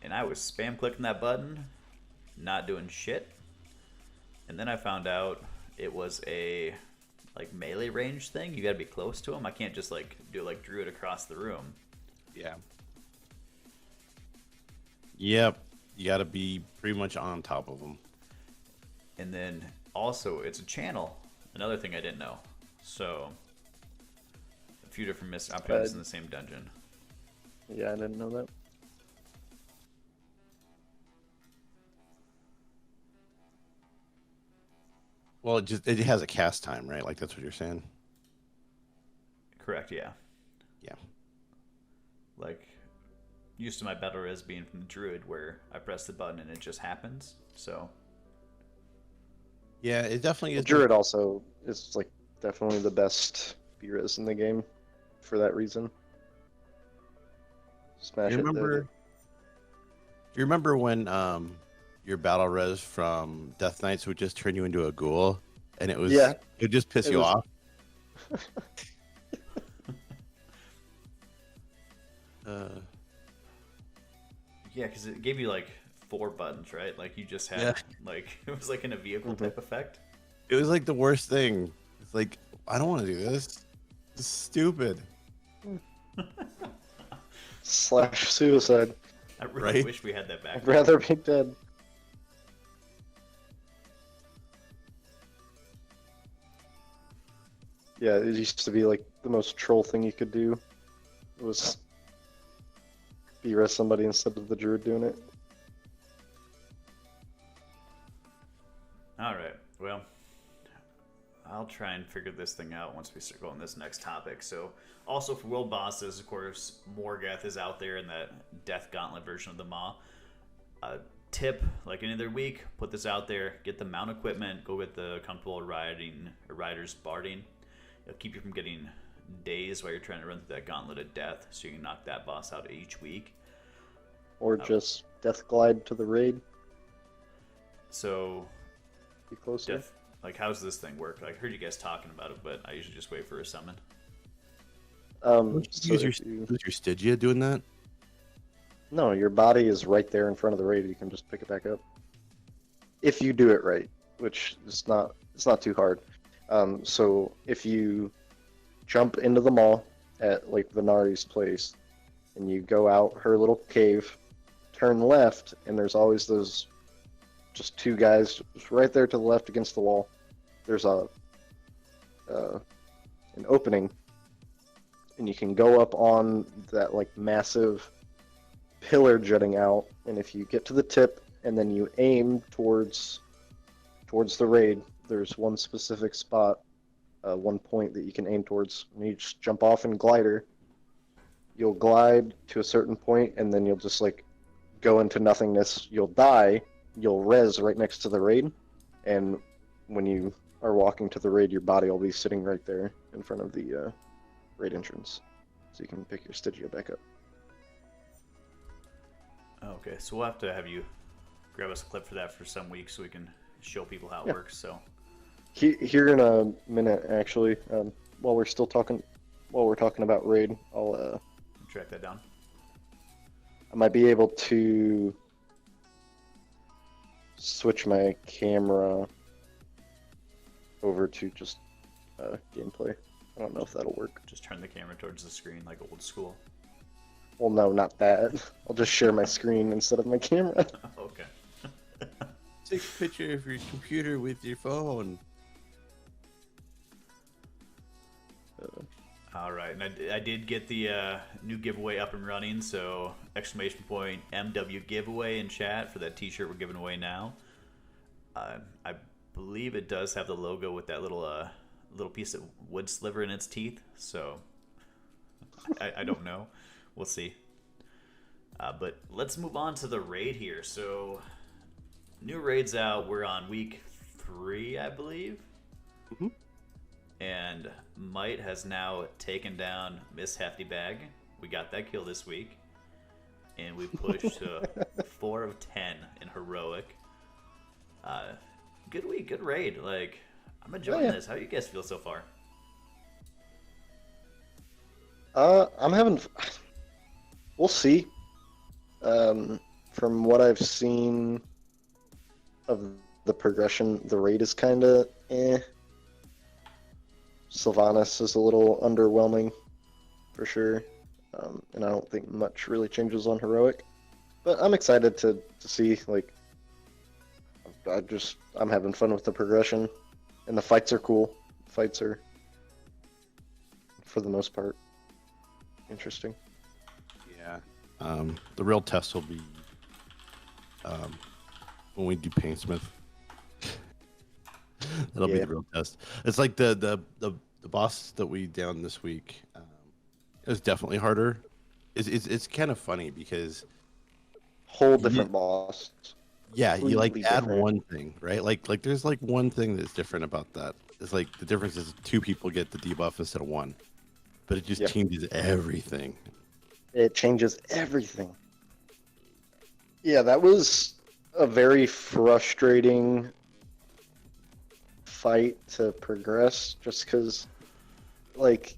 and I was spam clicking that button, not doing shit, and then I found out it was a like melee range thing. You got to be close to him. I can't just like do like druid across the room. Yeah. Yep. You got to be pretty much on top of them. And then also it's a channel. Another thing I didn't know. So a few different missed opportunities in the same dungeon. Yeah, I didn't know that. Well, it has a cast time, right? Like that's what you're saying. Correct, yeah. Yeah. Like used to my battle res being from the druid where I press the button and it just happens. So Yeah, it definitely is. Druid also is like definitely the best B-res in the game for that reason. Smash You it. remember? Do you remember when your battle res from Death Knights would just turn you into a ghoul, and it would just piss you off? yeah, because it gave you like 4 buttons, right? Like you just had like it was like in a vehicle type effect. It was like the worst thing. It's like I don't want to do this. It's stupid. / suicide. I really Right? wish we had that back. I'd rather be dead. Yeah, it used to be like the most troll thing you could do. It was B-res somebody instead of the druid doing it. All right. Well, I'll try and figure this thing out once we start going this next topic. So, also for world bosses, of course, Morgath is out there in that Death Gauntlet version of the Maw. Tip, like any other week, put this out there. Get the mount equipment. Go get the comfortable rider's barding. It'll keep you from getting days while you're trying to run through that Gauntlet of Death, so you can knock that boss out each week. Or just death glide to the raid. So, Be closer. like, how's this thing work? Like, I heard you guys talking about it, but I usually just wait for a summon. So Use your Stygia doing that? No, your body is right there in front of the raid. You can just pick it back up. If you do it right, which is not, it's not too hard. So if you jump into the mall at like Venari's place, and you go out her little cave, turn left, and there's always those just 2 guys right there to the left against the wall. There's an opening, and you can go up on that like massive pillar jutting out, and if you get to the tip and then you aim towards the raid, there's one specific spot, one point that you can aim towards, and you just jump off and glider. You'll glide to a certain point, and then you'll just like go into nothingness. You'll die. You'll res right next to the raid, and when you are walking to the raid, your body will be sitting right there in front of the raid entrance, so you can pick your Stygia back up. Okay, so we'll have to have you grab us a clip for that for some weeks so we can show people how it works. So Here in a minute, actually, while we're talking about raid, I'll track that down. I might be able to switch my camera over to just gameplay. I don't know if that'll work. Just turn the camera towards the screen like old school. Well, no, not that. I'll just share my screen instead of my camera. Okay. Take a picture of your computer with your phone. All right, and I did get the new giveaway up and running, so exclamation point MW giveaway in chat for that t-shirt we're giving away now. I believe it does have the logo with that little piece of wood sliver in its teeth, so I don't know. We'll see. But let's move on to the raid here. So new raid's out. We're on week 3, I believe. Mm-hmm. And Might has now taken down Miss Hefty Bag. We got that kill this week. And we pushed to 4 of 10 in heroic. Good week, good raid. Like, I'm enjoying this. How do you guys feel so far? I'm having. We'll see. From what I've seen of the progression, the raid is kind of eh. Sylvanas is a little underwhelming, for sure, and I don't think much really changes on heroic. But I'm excited to see. Like, I'm having fun with the progression, and the fights are cool. Fights are, for the most part, interesting. Yeah. The real test will be when we do Paintsmith. That'll be the real test. It's like the boss that we downed this week. It was definitely harder. It's kind of funny because Whole different boss. yeah, you like Completely add different. one thing, right? Like there's like one thing that's different about that. It's like the difference is 2 people get the debuff instead of 1, but it just Yep. changes everything. It changes everything. Yeah, that was a very frustrating fight to progress, just because, like,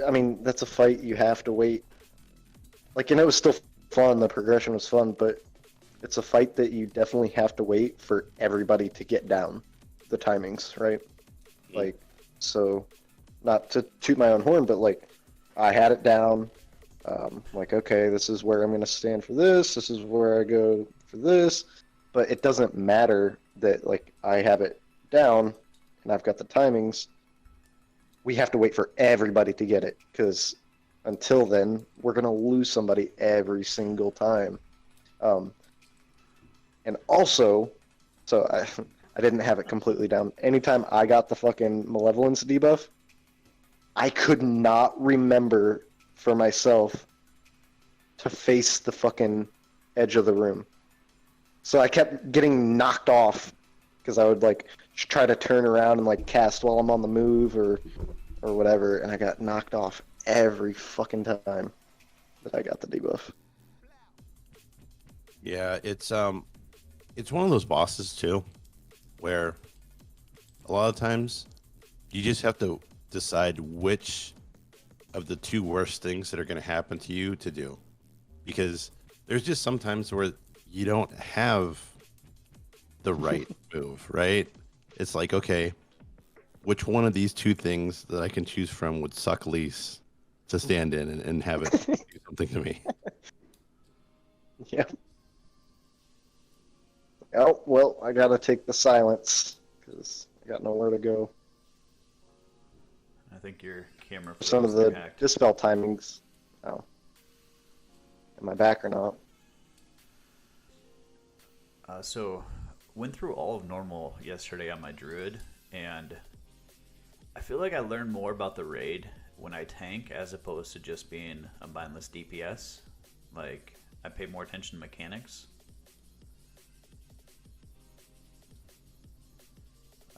I mean, that's a fight you have to wait. Like, and it was still fun, the progression was fun, but it's a fight that you definitely have to wait for everybody to get down the timings, right? Like, so, not to toot my own horn, but, like, I had it down. Like, okay, this is where I'm going to stand for this. This is where I go for this. But it doesn't matter that, like, I have it down and I've got the timings. We have to wait for everybody to get it, because until then, we're going to lose somebody every single time. And also, so I didn't have it completely down. Anytime I got the fucking Malevolence debuff, I could not remember for myself to face the fucking edge of the room. So I kept getting knocked off because I would like try to turn around and like cast while I'm on the move or whatever, and I got knocked off every fucking time that I got the debuff. Yeah, it's one of those bosses too, where a lot of times you just have to decide which of the 2 worst things that are going to happen to you to do, because there's just sometimes where you don't have the right move, right? It's like, okay, which one of these 2 things that I can choose from would suck Lease to stand in and have it do something to me? Yeah. Oh, well, I gotta take the silence because I got nowhere to go. I think your camera Some of froze the Hakkd. dispel timings. Oh. Am I back or not? So went through all of normal yesterday on my druid, and I feel like I learned more about the raid when I tank as opposed to just being a mindless DPS. Like, I pay more attention to mechanics.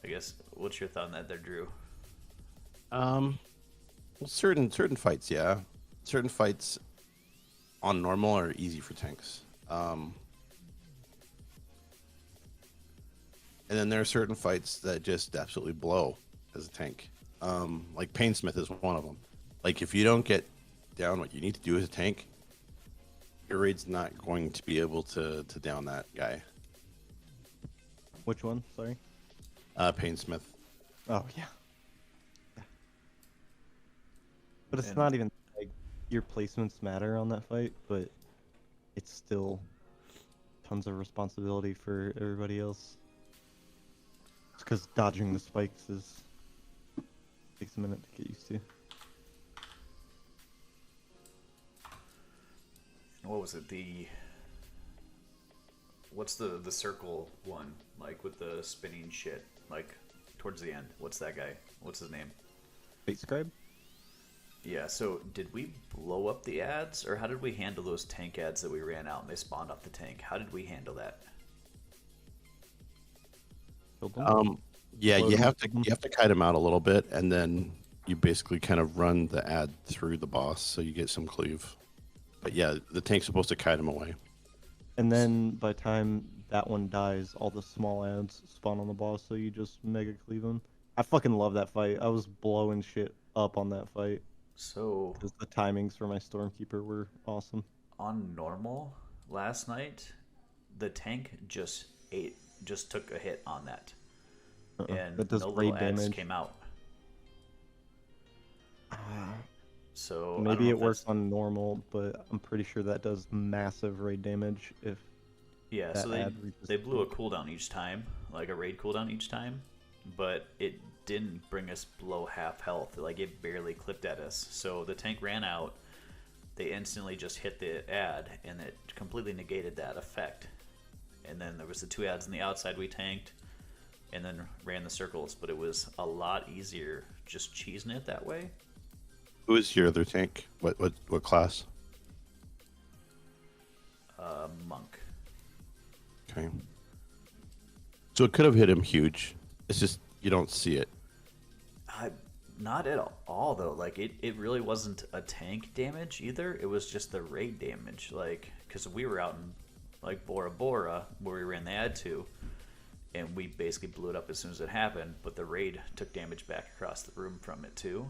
I guess, what's your thought on that there, Drew? Well, certain fights, yeah. Certain fights on normal are easy for tanks. And then there are certain fights that just absolutely blow as a tank. Like Paintsmith is one of them. Like, if you don't get down what you need to do as a tank, your raid's not going to be able to down that guy. Which one? Sorry. Paintsmith. Oh yeah. But it's And- not even like your placements matter on that fight, but it's still tons of responsibility for everybody else. Because dodging the spikes takes a minute to get used to. what was it? What's the circle one, like with the spinning shit, like towards the end? What's that guy? What's his name? Fate Scribe? Yeah, so did we blow up the ads, or how did we handle those tank ads that we ran out and they spawned off the tank? How did we handle that? Yeah, you have to kite them out a little bit, and then you basically kind of run the ad through the boss, so you get some cleave. But yeah, the tank's supposed to kite them away. And then by the time that one dies, all the small ads spawn on the boss, so you just mega cleave them. I fucking love that fight. I was blowing shit up on that fight. So Because the timings for my Stormkeeper were awesome. on normal last night, the tank just took a hit on that, and That does no raid little ads damage. came out. So I don't Maybe know it if works that's- on normal, but I'm pretty sure that does massive raid damage if Yeah, that so ad reaches they the blew a peak. cooldown each time, like a raid cooldown each time, but it didn't bring us below half health. Like it barely clipped at us. So the tank ran out. They instantly just hit the ad, and it completely negated that effect. And then there was the 2 ads on the outside we tanked, and then ran the circles. But it was a lot easier just cheesing it that way. Who is your other tank? What class? Monk. Okay. So it could have hit him huge. It's just you don't see it. Not at all though. Like it really wasn't a tank damage either. It was just the raid damage. Like because we were out in like Bora Bora where we ran the ad to, and we basically blew it up as soon as it happened. But the raid took damage back across the room from it too.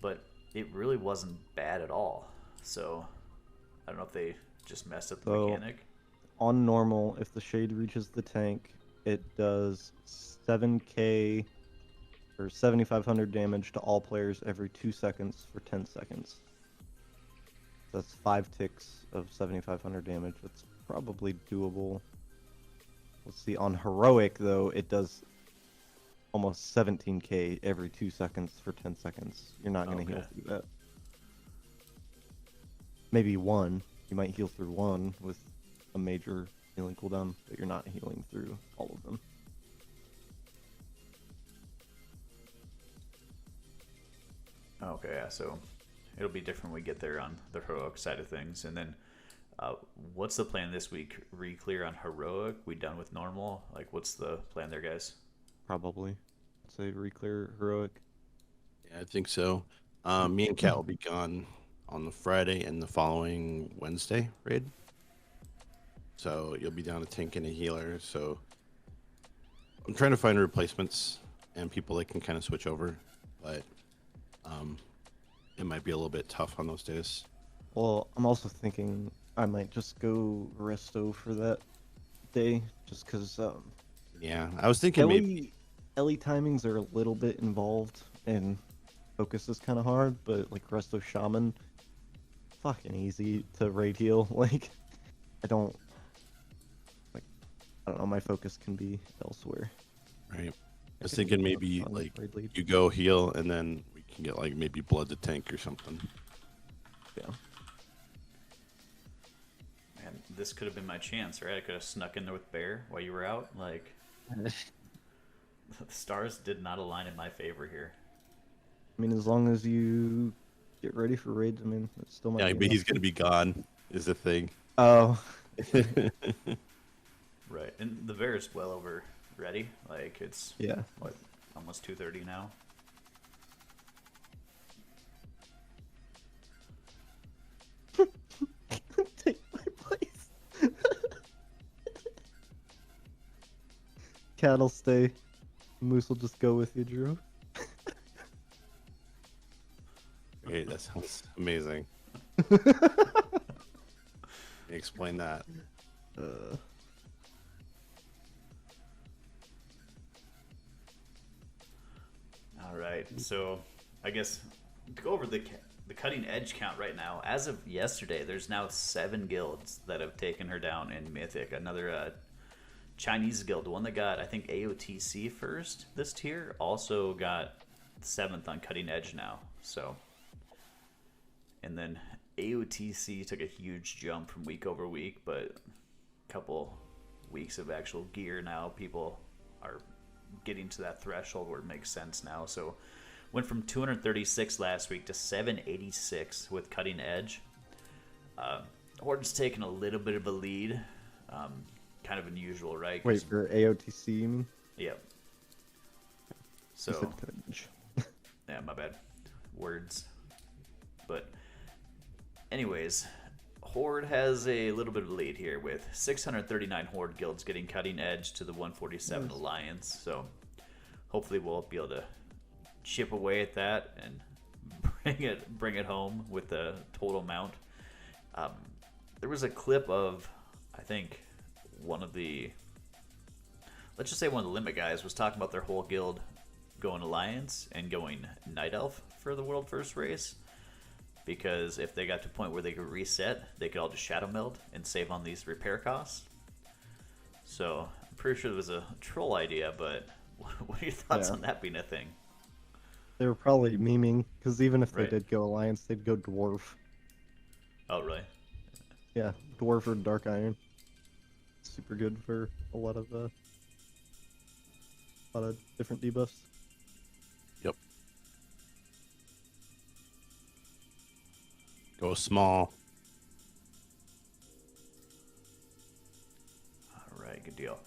But it really wasn't bad at all. So I don't know if they just messed up the So- mechanic. on normal, if the shade reaches the tank, it does 7k or 7,500 damage to all players every 2 seconds for 10 seconds. That's 5 ticks of 7,500 damage. That's probably doable. Let's see, on heroic though, it does almost 17k every 2 seconds for 10 seconds. You're not gonna heal Okay. through that. Maybe one. You might heal through one with a major healing cooldown, but you're not healing through all of them. Okay, yeah, so it'll be different when we get there on the heroic side of things. And then what's the plan this week? Re-clear on heroic? We done with normal? Like, what's the plan there, guys? Probably. Say reclear heroic. Yeah, I think so. Me and Kat will be gone on the Friday and the following Wednesday raid. So you'll be down a tank and a healer. So I'm trying to find replacements and people that can kind of switch over, but it might be a little bit tough on those days. Well, I'm also thinking I might just go resto for that day, just because Yeah, I was thinking maybe. Ellie timings are a little bit involved, and focus is kind of hard, but like resto shaman, fucking easy to raid heal. Like, I don't know, my focus can be elsewhere. Right. I was thinking maybe on like raid lead. you go heal and then we can get like maybe blood to tank or something. Yeah. Man, this could have been my chance, right? I could have snuck in there with Bear while you were out. Like, the stars did not align in my favor here. I mean, as long as you get ready for raids, I mean, it's still might Yeah, be but he's enough. gonna be gone is the thing. Oh, Right, and the Bear is well over ready. Like, it's, yeah. what, almost 2:30 now? Take my place. Cat'll stay. Moose will just go with you, Drew. Great, that sounds amazing. Explain that. All right, so I guess to go over the cutting edge count right now, as of yesterday, there's now 7 guilds that have taken her down in Mythic. Another Chinese guild, the one that got, I think, AOTC first this tier, also got 7th on cutting edge now. So, and then AOTC took a huge jump from week over week, but a couple weeks of actual gear now, people are getting to that threshold where it makes sense now. So went from 236 last week to 786 with Cutting Edge. Horde's taken a little bit of a lead. Kind of unusual, right? Wait, for AOTC, you mean? Yep. You said So, Cutting Edge. yeah, my bad. Words. But, anyways, Horde has a little bit of a lead here with 639 Horde guilds getting Cutting Edge to the 147 Alliance. So, hopefully we'll be able to chip away at that and bring it home with the total amount. There was a clip of, I think, one of the limit guys was talking about their whole guild going Alliance and going Night Elf for the world first race, because if they got to a point where they could reset, they could all just shadow meld and save on these repair costs. So I'm pretty sure it was a troll idea, but what are your thoughts on that being a thing? They were probably memeing, because even if they Right. did go Alliance, they'd go Dwarf. Oh, really? Yeah, Dwarf or Dark Iron. Super good for a lot of different debuffs. Yep. Go small. All right, good deal.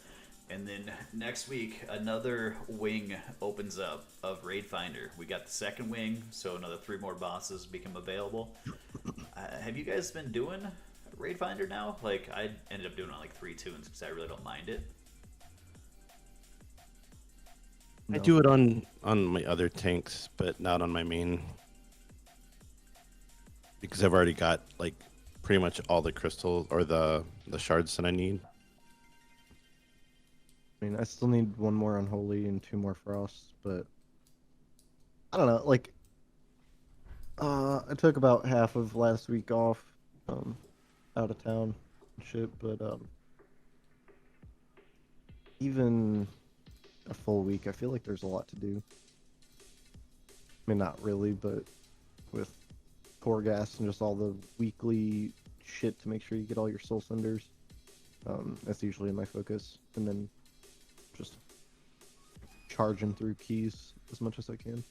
And then next week, another wing opens up of Raid Finder. We got the second wing, so another 3 more bosses become available. Have you guys been doing Raid Finder now? Like, I ended up doing it on like 3 tunes because I really don't mind it. I No. do it on my other tanks, but not on my main, because I've already got like pretty much all the crystal or the shards that I need. I mean, I still need 1 more Unholy and 2 more Frosts, but I don't know. Like, I took about half of last week off, out of town and shit. But even a full week, I feel like there's a lot to do. I mean, not really, but with core gas and just all the weekly shit to make sure you get all your soul cinders, that's usually my focus, and then just charging through keys as much as I can.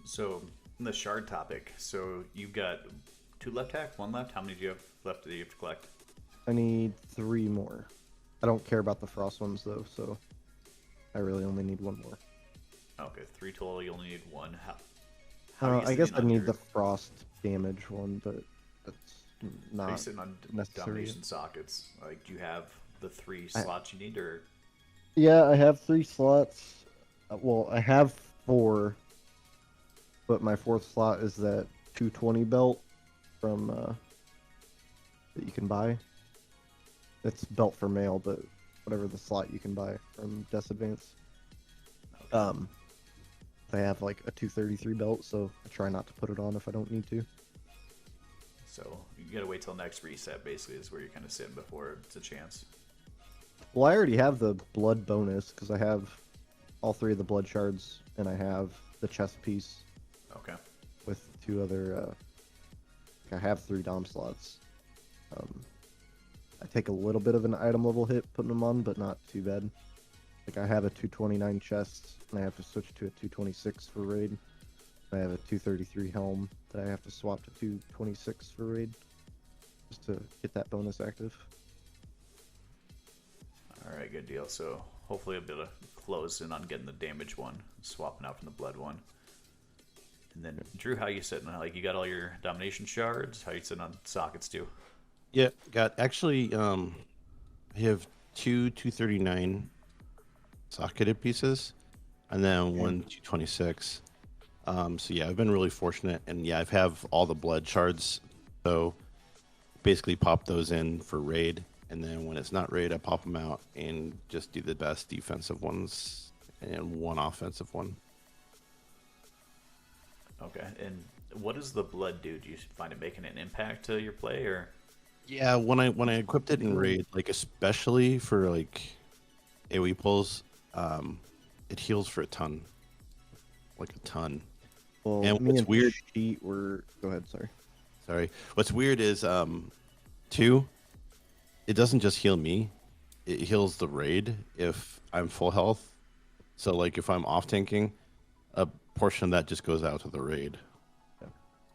So, the shard topic. So, you've got 2 left, Hack? 1 left? How many do you have left that you have to collect? I need 3 more. I don't care about the frost ones though, so I really only need 1 more. Okay, 3 total. You only need 1. How are you I guess sitting I on need your- the frost damage one, but that's Are you not sitting on necessary. domination sockets? Like, do you have the 3 slots you need, or? Yeah, I have 3 slots. Well, I have 4, but my 4th slot is that 220 belt from that you can buy. It's belt for male, but whatever the slot you can buy from Death Advance. They have like a 233 belt, so I try not to put it on if I don't need to. So you gotta wait till next reset. Basically, is where you're kind of sitting before it's a chance. Well, I already have the blood bonus because I have all 3 of the blood shards, and I have the chest piece Okay. with 2 other. I have 3 dom slots. I take a little bit of an item level hit putting them on, but not too bad. Like, I have a 229 chest, and I have to switch to a 226 for raid. I have a 233 helm that I have to swap to 226 for raid, just to get that bonus active. All right, good deal. So hopefully I'll be able to close in on getting the damage one, swapping out from the blood one. And then Drew, how you sitting? Like, you got all your domination shards? How you sitting on sockets too? Yeah, got actually. I have 239 socketed pieces, and then 1 226. So yeah, I've been really fortunate, and yeah, I have all the blood shards. So basically, pop those in for raid, and then when it's not raid, I pop them out and just do the best defensive ones and 1 offensive one. Okay. And what does the blood do? Do you find it making an impact to your play, or? Yeah, when I equipped it in raid, like especially for like AoE pulls, it heals for a ton, like a ton. Well, And me what's and weird- Sheet were. Go ahead. Sorry. Sorry. What's weird is 2, it doesn't just heal me, it heals the raid if I'm full health. So like if I'm off tanking, a portion of that just goes out to the raid.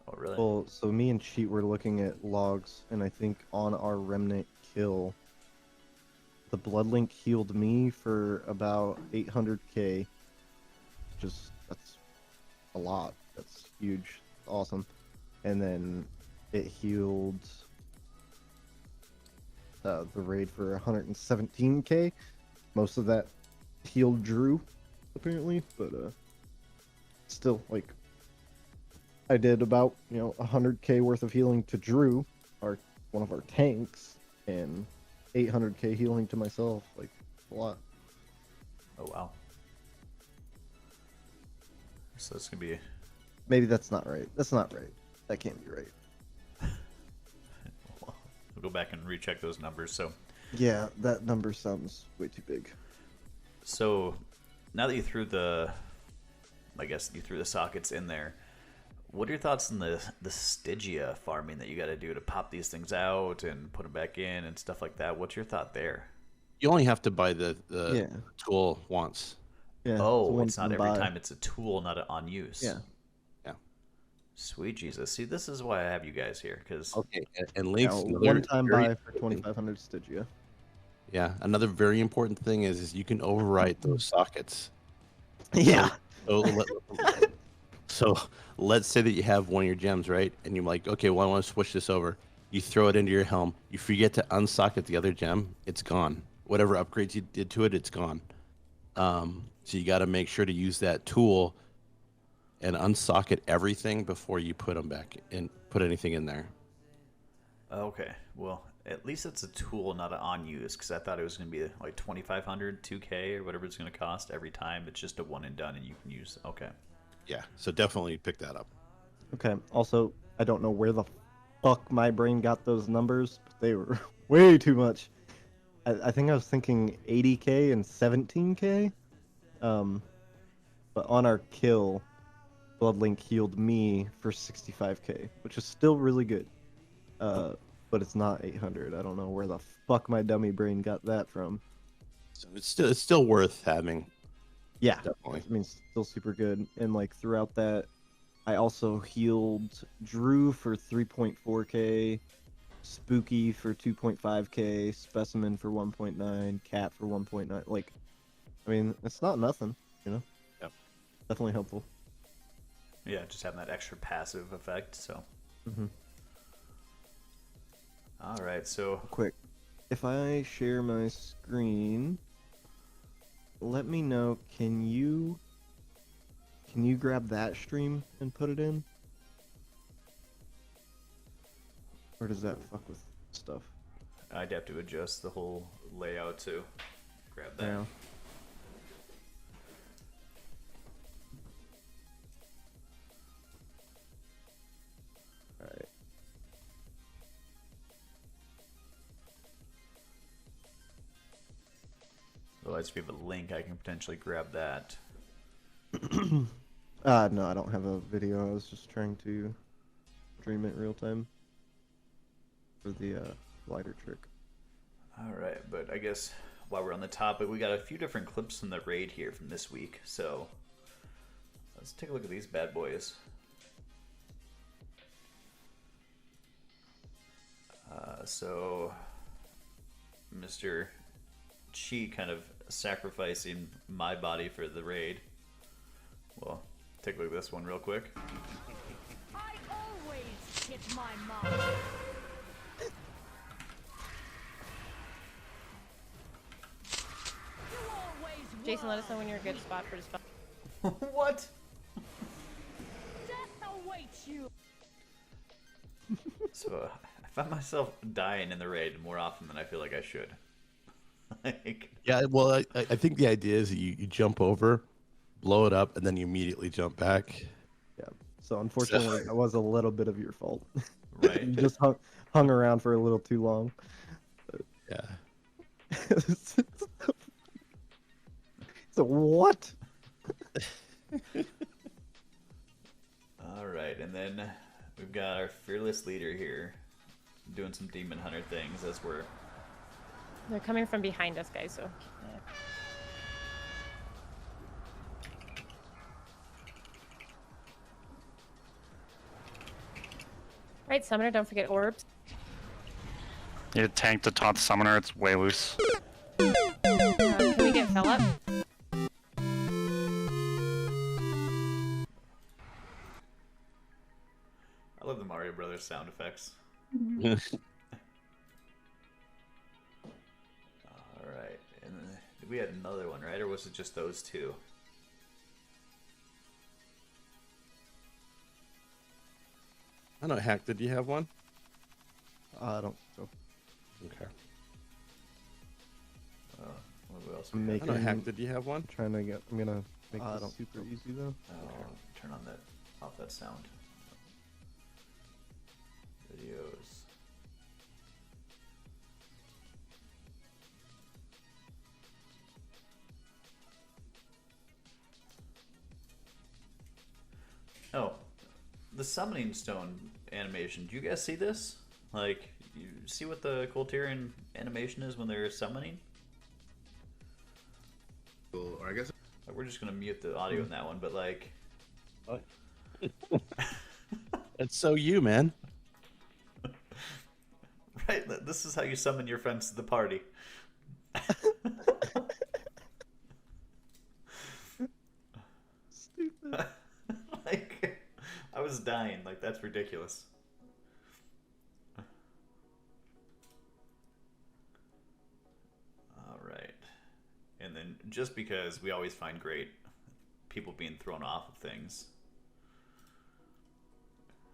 Oh, really? Well, so me and Sheet were looking at logs, and I think on our remnant kill, the Bloodlink healed me for about 800k. That's a lot. That's huge. Awesome. And then it healed the raid for 117k. Most of that healed Drew, apparently, but still, like, I did about 100k worth of healing to Drew, one of our tanks, and 800k healing to myself. Like, a lot. Oh, wow. So it's gonna be. Maybe that's not right. That's not right. That can't be right. We'll go back and recheck those numbers. Yeah, that number sounds way too big. So now that you threw the sockets in there, what are your thoughts on the Stygia farming that you got to do to pop these things out and put them back in and stuff like that? What's your thought there? You only have to buy the Yeah. tool once. Yeah. Oh, it's not every time. It's a tool, not on use. Yeah. Sweet Jesus. See, this is why I have you guys here, because Okay, and Lynkz, Yeah, another one-time very- buy for 2,500 Stygia. Yeah, another very important thing is you can overwrite those sockets. Yeah. So let's say that you have one of your gems, right? And you're like, okay, well, I want to switch this over. You throw it into your helm. You forget to unsocket the other gem. It's gone. Whatever upgrades you did to it, it's gone. So you got to make sure to use that tool and unsocket everything before you put them back in. Put anything in there. okay, well, at least it's a tool, not an on use, because I thought it was going to be like 2,500, 2K, or whatever it's going to cost every time. It's just a one and done, and you can use. Okay. Yeah, so definitely pick that up. Okay. Also, I don't know where the fuck my brain got those numbers, but they were way too much. I think I was thinking 80k and 17k. But on our kill, Bloodlink healed me for 65k, which is still really good. But it's not 800. I don't know where the fuck my dummy brain got that from. So it's still worth having. Yeah, Definitely. I mean, still super good. And like throughout that, I also healed Drew for 3.4k, Spooky for 2.5k, Specimen for 1.9, Cat for 1.9. Like, I mean, it's not nothing, Yep. Definitely helpful. Yeah, just having that extra passive effect. So. Mhm. All right, so Quick, if I share my screen, let me know. Can you grab that stream and put it in? Or does that fuck with stuff? I'd have to adjust the whole layout to grab that. Yeah. Alright. Otherwise, if you have a link, I can potentially grab that. No, I don't have a video. I was just trying to stream it real time for the glider trick. All right, but I guess while we're on the topic, we got a few different clips from the raid here from this week. So let's take a look at these bad boys. So Mr. Chi kind of sacrificing my body for the raid. Well, take a look at this one real quick. I always hit my mark. You always Jason, let were. us know when you're a good spot for the spot. What? Death awaits you. So I find myself dying in the raid more often than I feel like I should. Like, Yeah, well, I think the idea is that you jump over, blow it up, and then you immediately jump back. Yeah. So unfortunately, that was a little bit of your fault. right? You just hung around for a little too long. Yeah. So what? got our fearless leader here doing some demon hunter things as we're. They're coming from behind us, guys. So. Yeah. Right, summoner. Don't forget orbs. Need to tank to taunt the summoner. It's way loose. Can we get Philip? I love the Mario Brothers sound effects. All right, and then, we had another one, right? Or was it just those two? I don't know, Hacked, did you have one? I don't think so. Okay. What else? I'm I don't know, Hacked, did you have one? I'm gonna make this super easy though. Turn on that, off that sound. Videos. Oh, the summoning stone animation. Do you guys see this? Like, you see what the Colterian animation is when they're summoning? Cool. Or I guess. Like, we're just gonna mute the audio in that one, but like. It's so you, man. Right, this is how you summon your friends to the party. Stupid. Like, I was dying. Like, that's ridiculous. All right. And then just because we always find great people being thrown off of things.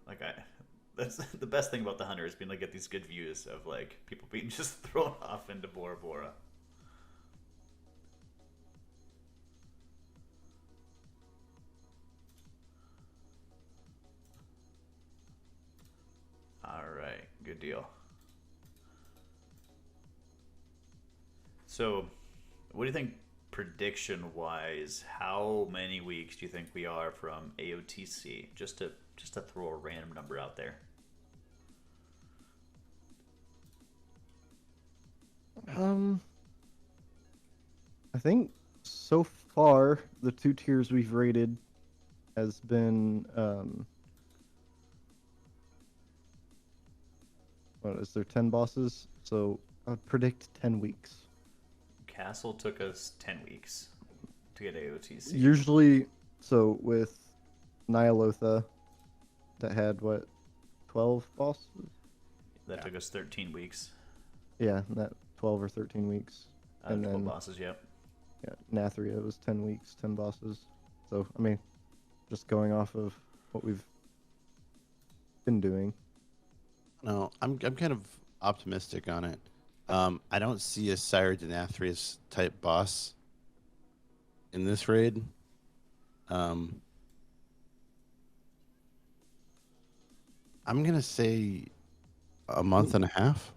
Like, that's the best thing about the hunter is being able to get these good views of like people being just thrown off into Bora Bora. All right, good deal. So, what do you think prediction-wise? How many weeks do you think we are from AOTC? Just to throw a random number out there. I think so far the 2 tiers we've rated has been what is there 10 bosses? So I would predict 10 weeks. Castle took us 10 weeks to get AOTC. Usually, so with Nyalotha, that had what, 12 bosses? That took us 13 weeks. Yeah, that 12 or 13 weeks. And 12 then bosses, yep. yeah, Nathria was 10 weeks, 10 bosses. So I mean, just going off of what we've been doing. No, I'm kind of optimistic on it. I don't see a Sire Denathrius type boss in this raid. I'm gonna say a month and a half.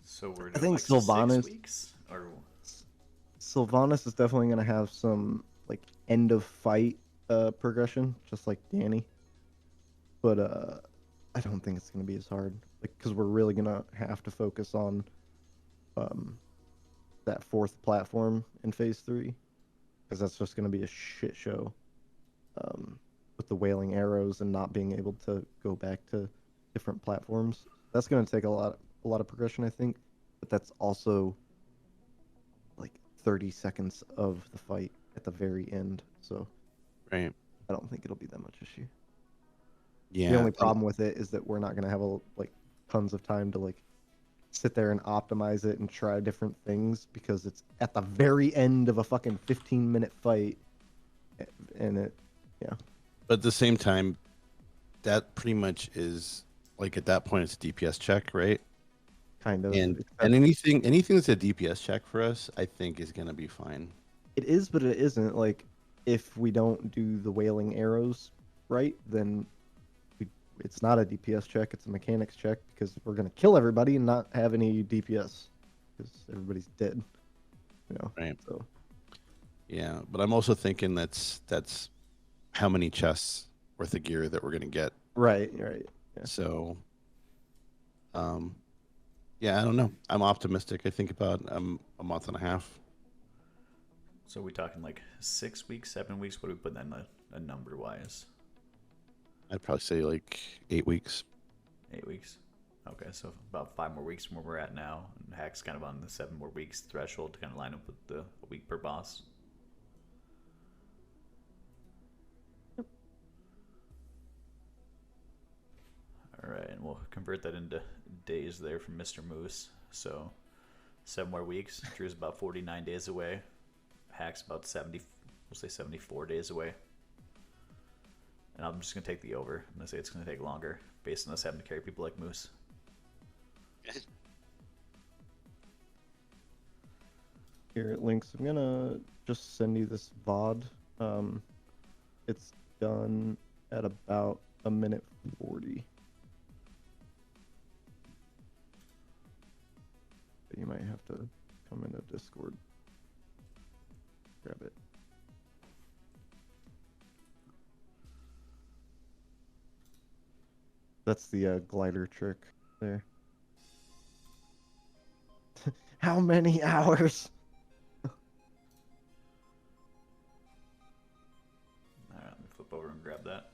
So we're doing I think like Sylvanas- 6 weeks? Or Sylvanas is definitely going to have some like end of fight progression, just like Danny. But I don't think it's going to be as hard, like because we're really going to have to focus on that 4th platform in Phase 3, because that's just going to be a shit show with the wailing arrows and not being able to go back to different platforms. That's going to take a lot of progression, I think, but that's also like 30 seconds of the fight at the very end, so Right. I don't think it'll be that much issue. Yeah. The only problem with it is that we're not going to have like tons of time to like sit there and optimize it and try different things, because it's at the very end of a fucking 15-minute fight, and it, yeah. But at the same time, that pretty much is like at that point it's a DPS check, right? Kind of. And anything that's a DPS check for us, I think is gonna be fine. It is, but it isn't. Like, if we don't do the wailing arrows right, then it's not a DPS check, it's a mechanics check, because we're going to kill everybody and not have any DPS, because everybody's dead. You know? Right. So, Yeah, but I'm also thinking that's how many chests worth of gear that we're gonna get. Right. Yeah. So, yeah, I don't know. I'm optimistic. I think about a month and a half. So we talking like 6 weeks, 7 weeks? What do we put in a number wise? I'd probably say like 8 weeks. 8 weeks. Okay, so about 5 more weeks from where we're at now. And Hack's kind of on the 7 more weeks threshold to kind of line up with the week per boss. All right, and we'll convert that into days there from Mr. Moose. So 7 more weeks. Drew's about 49 days away. Hack's about 70, we'll say 74 days away. And I'm just going to take the over. I'm going to say it's going to take longer based on us having to carry people like Moose. Here at Lynkz, I'm gonna just send you this VOD. It's done at about 1:40. But you might have to come into Discord. Grab it. That's the glider trick there. How many hours? All right, let me flip over and grab that.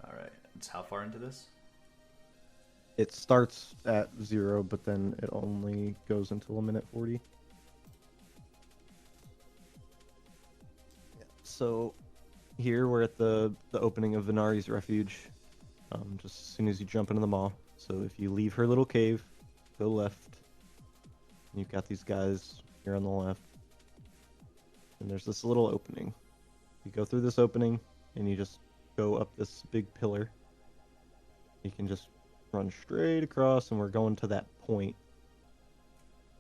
All right, it's how far into this? It starts at 0, but then it only goes until 1:40. So here we're at the opening of Venari's Refuge, just as soon as you jump into the maw. So if you leave her little cave, go left. You've got these guys here on the left. And there's this little opening. You go through this opening, and you just go up this big pillar. You can just run straight across, and we're going to that point.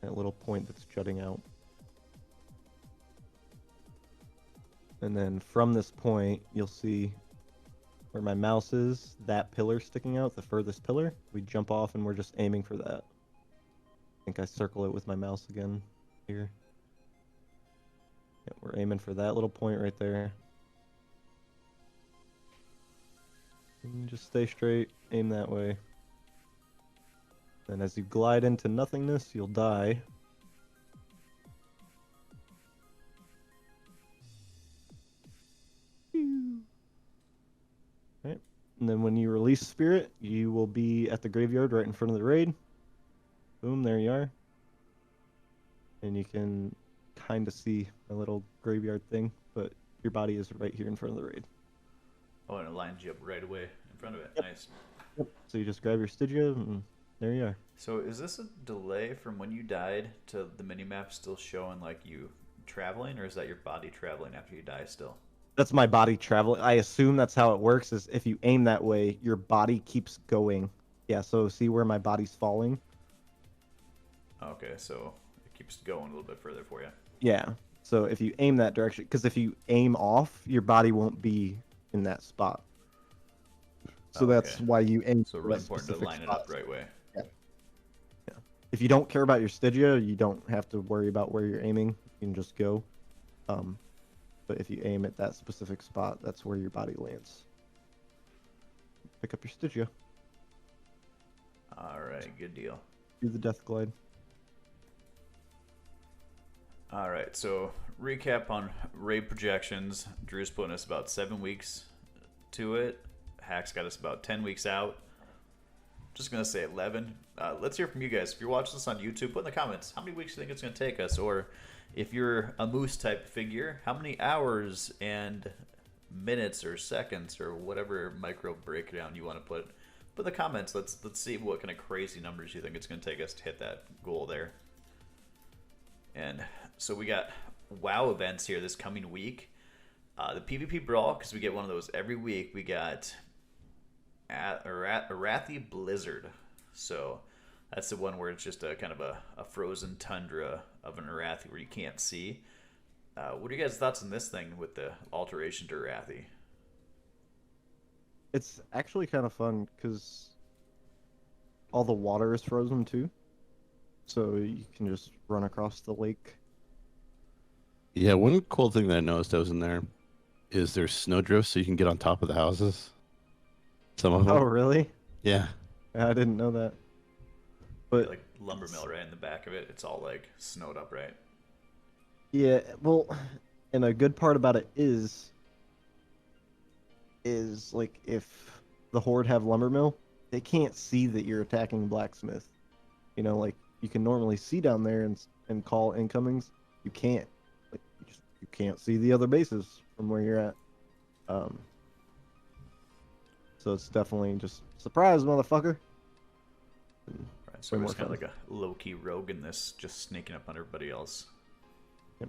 That little point that's jutting out. And then from this point, you'll see where my mouse is, that pillar sticking out, the furthest pillar. We jump off, and we're just aiming for that. I think I circle it with my mouse again here. Yeah, we're aiming for that little point right there. And just stay straight, aim that way. And as you glide into nothingness, you'll die. Right. And then when you release Spirit, you will be at the graveyard right in front of the raid. Boom, there you are. And you can kind of see a little graveyard thing, but your body is right here in front of the raid. Oh, and it lines you up right away in front of it. Yep. Nice. Yep. So you just grab your Stygia, and there you are. So is this a delay from when you died to the minimap still showing like you traveling, or is that your body traveling after you die still? That's my body traveling. I assume that's how it works, is if you aim that way, your body keeps going. Yeah, so see where my body's falling? Okay, so it keeps going a little bit further for you. Yeah. So if you aim that direction, because if you aim off, your body won't be in that spot. So that's why you aim. So for really that important to specific line it spot. up right way. Yeah. Yeah. If you don't care about your Stygia, you don't have to worry about where you're aiming. You can just go. But if you aim at that specific spot, that's where your body lands. Pick up your Stygia. All right, good deal. Do the death glide. All right, so recap on raid projections. Drew's putting us about 7 weeks to it. Hack's got us about 10 weeks out. Just going to say 11. Let's hear from you guys. If you're watching this on YouTube, put in the comments how many weeks you think it's going to take us. Or if you're a moose type figure, how many hours and minutes or seconds or whatever micro breakdown you want to put. Put in the comments. Let's see what kind of crazy numbers you think it's going to take us to hit that goal there. And so we got WoW events here this coming week. The PvP Brawl, because we get one of those every week. We got Arathi Blizzard. So that's the one where it's just a kind of a frozen tundra of an Arathi where you can't see. What are you guys' thoughts on this thing with the alteration to Arathi? It's actually kind of fun because all the water is frozen too, so you can just run across the lake. Yeah, one cool thing that I noticed I was in there is there's snowdrifts, so you can get on top of the houses. Some of them. Oh, really? Yeah. I didn't know that. But Like lumber mill right in the back of it. It's all like snowed up, right? yeah, well, and a good part about it is like if the Horde have lumber mill, they can't see that you're attacking blacksmith. You know, like you can normally see down there and call incomings. You can't. Like you can't see the other bases from where you're at. So it's definitely just surprise, motherfucker. Right. So Way it's more kind of fun. like a low-key rogue in this, just sneaking up on everybody else. Yep.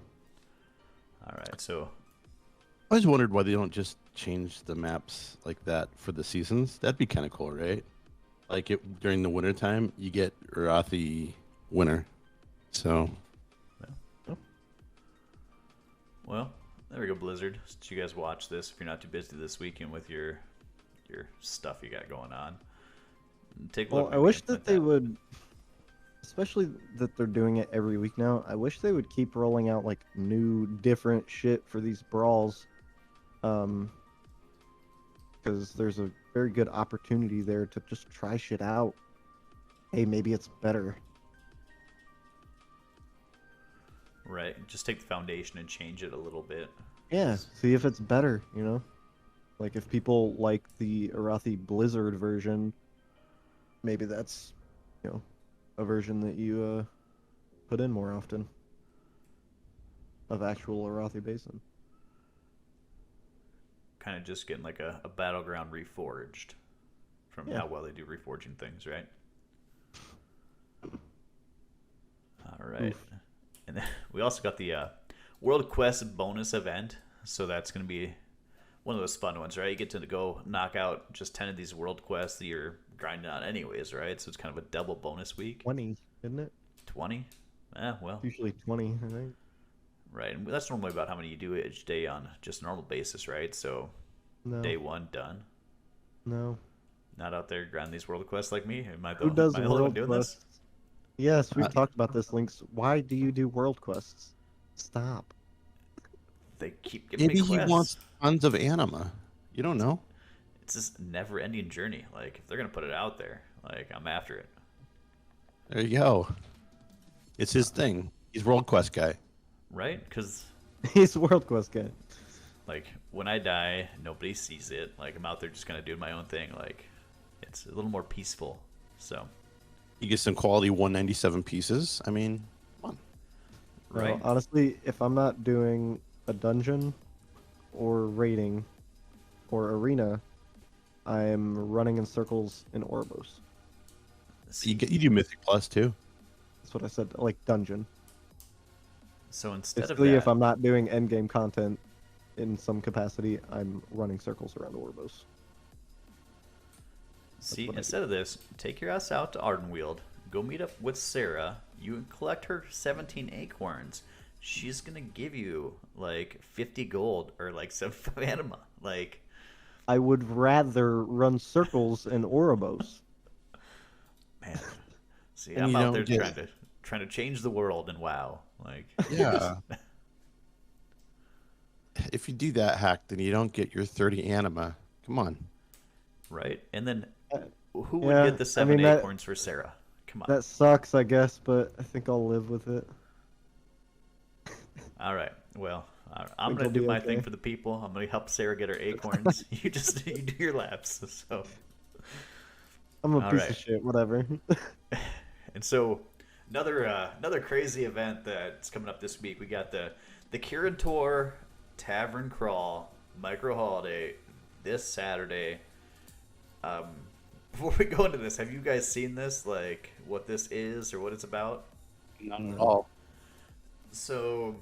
All right. So I always wondered why they don't just change the maps like that for the seasons. That'd be kind of cool, right? Like during the wintertime, you get Arathi winter. So, well, there we go, Blizzard. Since you guys watch this, if you're not too busy this weekend with your stuff you got going on, take a look. Well, I wish that they would, especially that they're doing it every week now. I wish they would keep rolling out like new, different shit for these brawls, because there's a very good opportunity there to just try shit out. Hey, maybe it's better. Right. Just take the foundation and change it a little bit. Yeah, see if it's better. You know, like if people like the Arathi Blizzard version, maybe that's, a version that you put in more often of actual Arathi Basin. Kind of just getting like a battleground reforged from how well they do reforging things, right? All right. Oof. And then we also got the World Quest bonus event. So that's going to be one of those fun ones, right? You get to go knock out just 10 of these World Quests that you're grinding on anyways, right? So it's kind of a double bonus week. 20, isn't it? 20? Well. Usually 20, I think. Right. And that's normally about how many you do each day on just a normal basis, right? So No. day one, done. No. Not out there grinding these World Quests like me? Am I Who does am I the only one World doing Quests? this? Yes, we've talked about this, Lynkz. Why do you do World Quests? Stop. They keep giving maybe me he quests. wants tons of anima. You don't know. It's this never-ending journey. Like, if they're going to put it out there, like, I'm after it. There you go. It's his thing. He's World Quest guy. Right? Because, He's a World Quest guy. like, when I die, nobody sees it. Like, I'm out there just kind of doing my own thing. Like, it's a little more peaceful. So, You get some quality 197 pieces. I mean, come on. right? No, honestly, if I'm not doing a dungeon or raiding or arena, I'm running in circles in Oribos. You do Mythic Plus too. That's what I said, like dungeon. So instead of Basically, that, if I'm not doing endgame content in some capacity, I'm running circles around Oribos. see, what I instead of this, take your ass out to Ardenweald, go meet up with Sarah, you collect her 17 acorns. She's going to give you, like, 50 gold or, like, 75 anima. Like, I would rather run circles in Oribos. man. See, And I'm you out don't there get- trying to change the world in WoW. Like, Yeah. If you do that hack, then you don't get your 30 anima. Come on. right? And then who would Yeah, get the 7 that- acorns for Sarah? Come on. That sucks, I guess, but I think I'll live with it. All right. Well, I'm Think going to I'll do be my okay. thing for the people. I'm going to help Sarah get her acorns. you do your laps. So, I'm a All piece right. of shit, whatever. and so another crazy event that's coming up this week. We got the Kirin Tor Tavern Crawl micro holiday this Saturday. Before we go into this, have you guys seen this? Like what this is or what it's about? Not at all. So,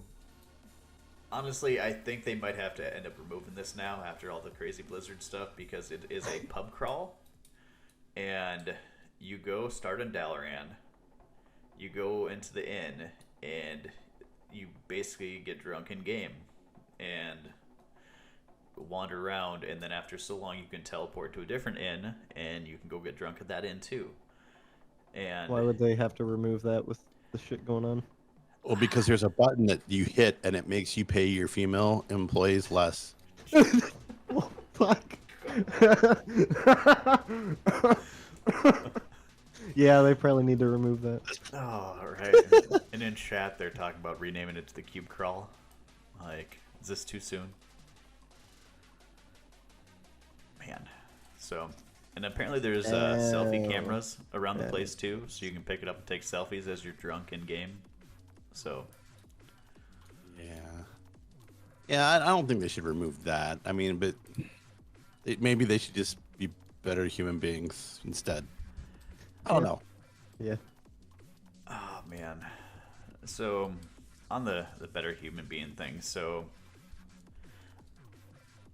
honestly, I think they might have to end up removing this now after all the crazy Blizzard stuff because it is a pub crawl. And you go start in Dalaran. You go into the inn, and you basically get drunk in game and wander around, and then after so long you can teleport to a different inn and you can go get drunk at that inn too. And Why would they have to remove that with the shit going on? Well, because there's a button that you hit and it makes you pay your female employees less. Oh, fuck. Yeah, they probably need to remove that. oh, right. And in chat they're talking about renaming it to the Cube Crawl. Like, is this too soon? Man. So, and apparently there's selfie cameras around the place too, so you can pick it up and take selfies as you're drunk in game. So, Yeah, I don't think they should remove that. I mean, but maybe they should just be better human beings instead. I don't know. Yeah. oh man. So, on the better human being thing, so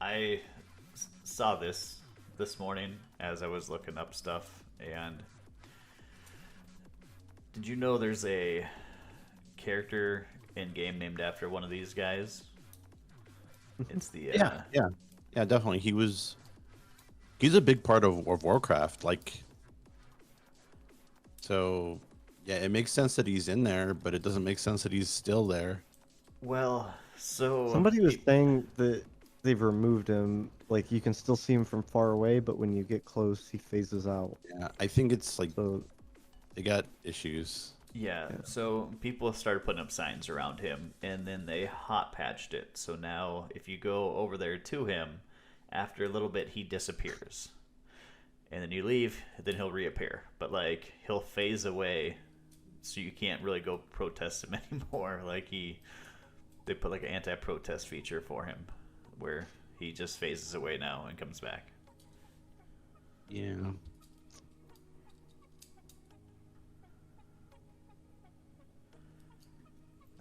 I saw this morning as I was looking up stuff, and did you know there's a character in game named after one of these guys? It's the Yeah, definitely. He's a big part of Warcraft. Like, so yeah, it makes sense that he's in there, but it doesn't make sense that he's still there. Well, so Somebody was saying that they've removed him. Like, you can still see him from far away, but when you get close, he phases out. Yeah, I think it's like So, they got issues. Yeah, so people started putting up signs around him, and then they hot patched it. So now, if you go over there to him, after a little bit, he disappears. And then you leave, then he'll reappear. But, like, he'll phase away, so you can't really go protest him anymore. Like, they put, like, an anti-protest feature for him, where he just phases away now and comes back. Yeah.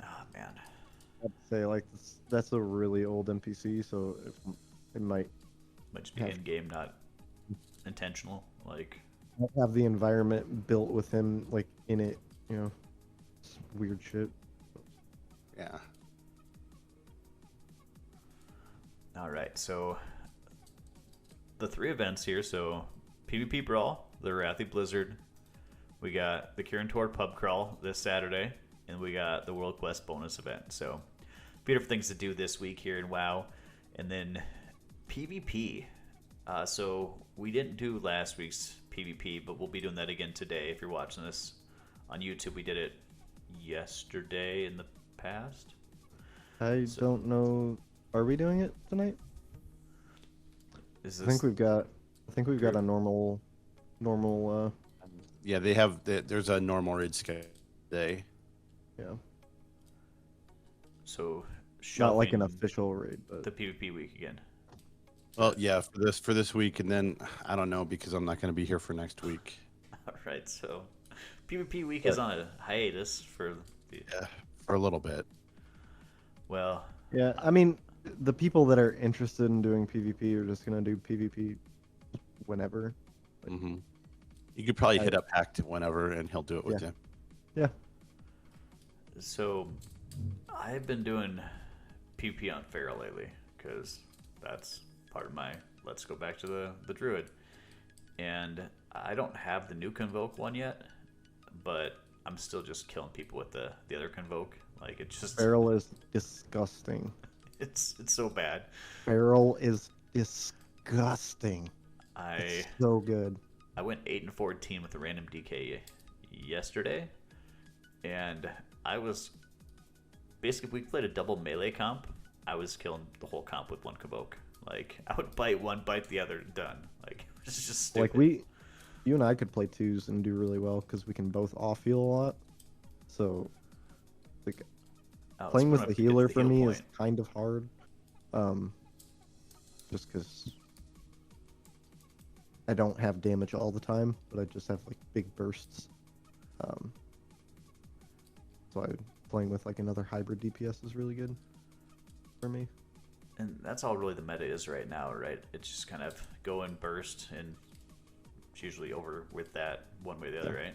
Oh, man. I'd say, like, that's a really old NPC, so it might Might just be in-game, not intentional. Like, have the environment built with him, like, in it, you know. It's weird shit. Yeah. all right, so the 3 events here. So PvP Brawl, the Wrathy Blizzard. We got the Kirin Tor Pub Crawl this Saturday, and we got the World Quest bonus event. So beautiful things to do this week here in WoW. And then PvP. So we didn't do last week's PvP, but we'll be doing that again today. If you're watching this on YouTube, we did it yesterday in the past. I don't know. Are we doing it tonight? Is I this think we've got a normal. Yeah, there's a normal raid schedule today. Yeah. so Not like an shelving official raid, but the PvP week again? Well, yeah, for this week, and then I don't know because I'm not going to be here for next week. All right, so PvP week is on a hiatus for the, For a little bit. well, yeah. I mean, the people that are interested in doing PvP are just gonna do PvP whenever. Hmm. You could probably hit up Hakkd whenever, and he'll do it with you. Yeah. so I've been doing PvP on Feral lately because that's part of my let's go back to the Druid. And I don't have the new Convoke one yet, but I'm still just killing people with the other Convoke. Like, it's just Feral is disgusting. it's so bad. Feral is disgusting. It's so good. I went 8-14 with a random DK yesterday, and I was basically, we played a double melee comp. I was killing the whole comp with one Convoke. Like, I would bite one, bite the other, done. Like, it's just stupid. Like you and I could play twos and do really well because we can both off heal a lot. So, like, Oh, playing let's with put the up- get healer to for heal me point. is kind of hard. Just because I don't have damage all the time, but I just have like big bursts. So playing with like another hybrid DPS is really good for me. And that's all really the meta is right now, right? It's just kind of go and burst, and it's usually over with that one way or the other, right?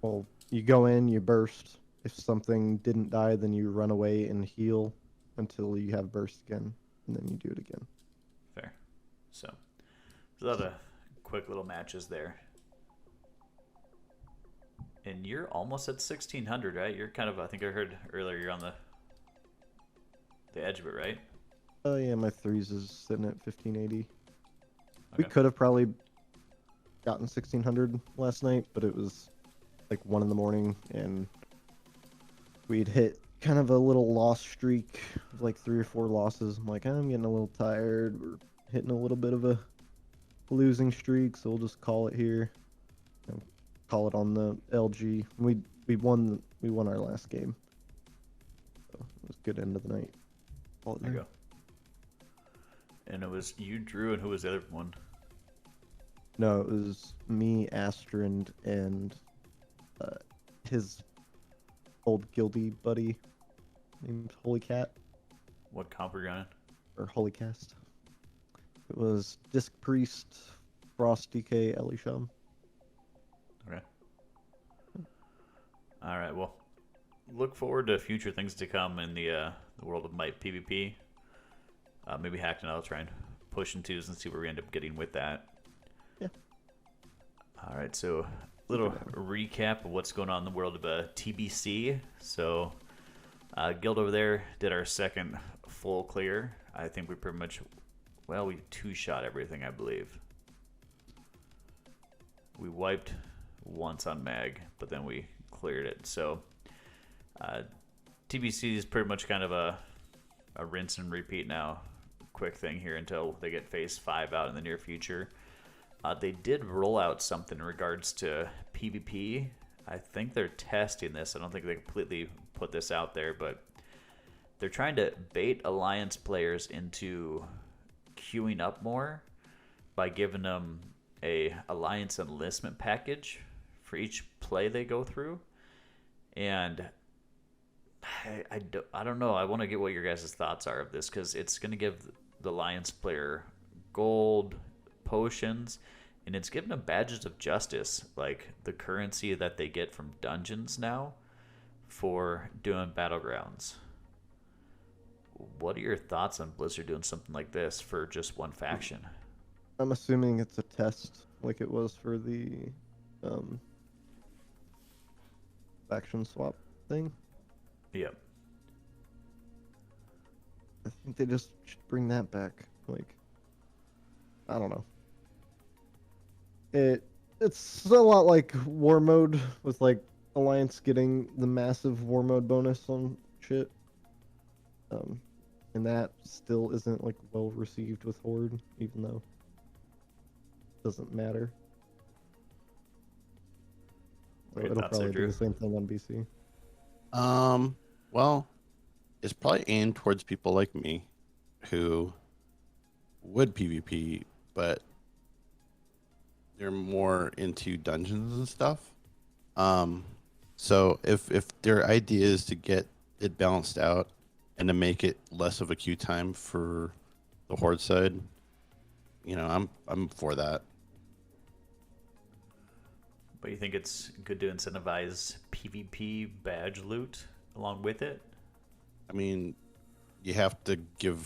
Well, you go in, you burst, if something didn't die, then you run away and heal until you have burst again, and then you do it again. Fair. So, there's a lot of quick little matches there. And you're almost at 1600, right? You're kind of, I think I heard earlier, you're on the edge of it, right? Oh yeah, my threes is sitting at 1580. We Okay. could have probably gotten 1600 last night, but it was like 1 in the morning, and we'd hit kind of a little loss streak of like 3 or 4 losses. I'm like, I'm getting a little tired. We're hitting a little bit of a losing streak, so we'll just call it here. And call it on the LG. We won our last game. So it was a good end of the night. Call it There you there. go. And it was you, Drew, and who was the other one? No, it was me, Astrand, and his old guildy buddy named Holy Cat, What comp were you on? or Holy Cast. It was Disc Priest, Frost DK, Elisham. Okay. All right. Well, look forward to future things to come in the world of Might PvP. Maybe Hakkd and I'll try and push in twos and see where we end up getting with that. Yeah. All right. So, little recap of what's going on in the world of TBC. So, Guild over there did our second full clear. I think we pretty much, well, we two-shot everything, I believe. We wiped once on Mag, but then we cleared it. So, TBC is pretty much kind of a rinse and repeat now. Quick thing here until they get phase 5 out in the near future. They did roll out something in regards to PvP. I think they're testing this. I don't think they completely put this out there, but they're trying to bait Alliance players into queuing up more by giving them a Alliance enlistment package for each play they go through. And I don't know. I want to get what your guys' thoughts are of this, because it's going to give the Alliance player gold, potions, and it's giving them badges of justice, like the currency that they get from dungeons now for doing battlegrounds. What are your thoughts on Blizzard doing something like this for just one faction? I'm assuming it's a test, like it was for the faction swap thing. Yep. I think they just should bring that back. Like, I don't know. It's a lot like War Mode, with like Alliance getting the massive War Mode bonus on shit. And that still isn't like well received with Horde, even though it doesn't matter. So What are your it'll thoughts there, probably do Drew? the same thing on BC. Well, it's probably aimed towards people like me who would PvP, but they're more into dungeons and stuff. So if their idea is to get it balanced out and to make it less of a queue time for the Horde side, you know, I'm for that. But you think it's good to incentivize PvP badge loot along with it? I mean, you have to give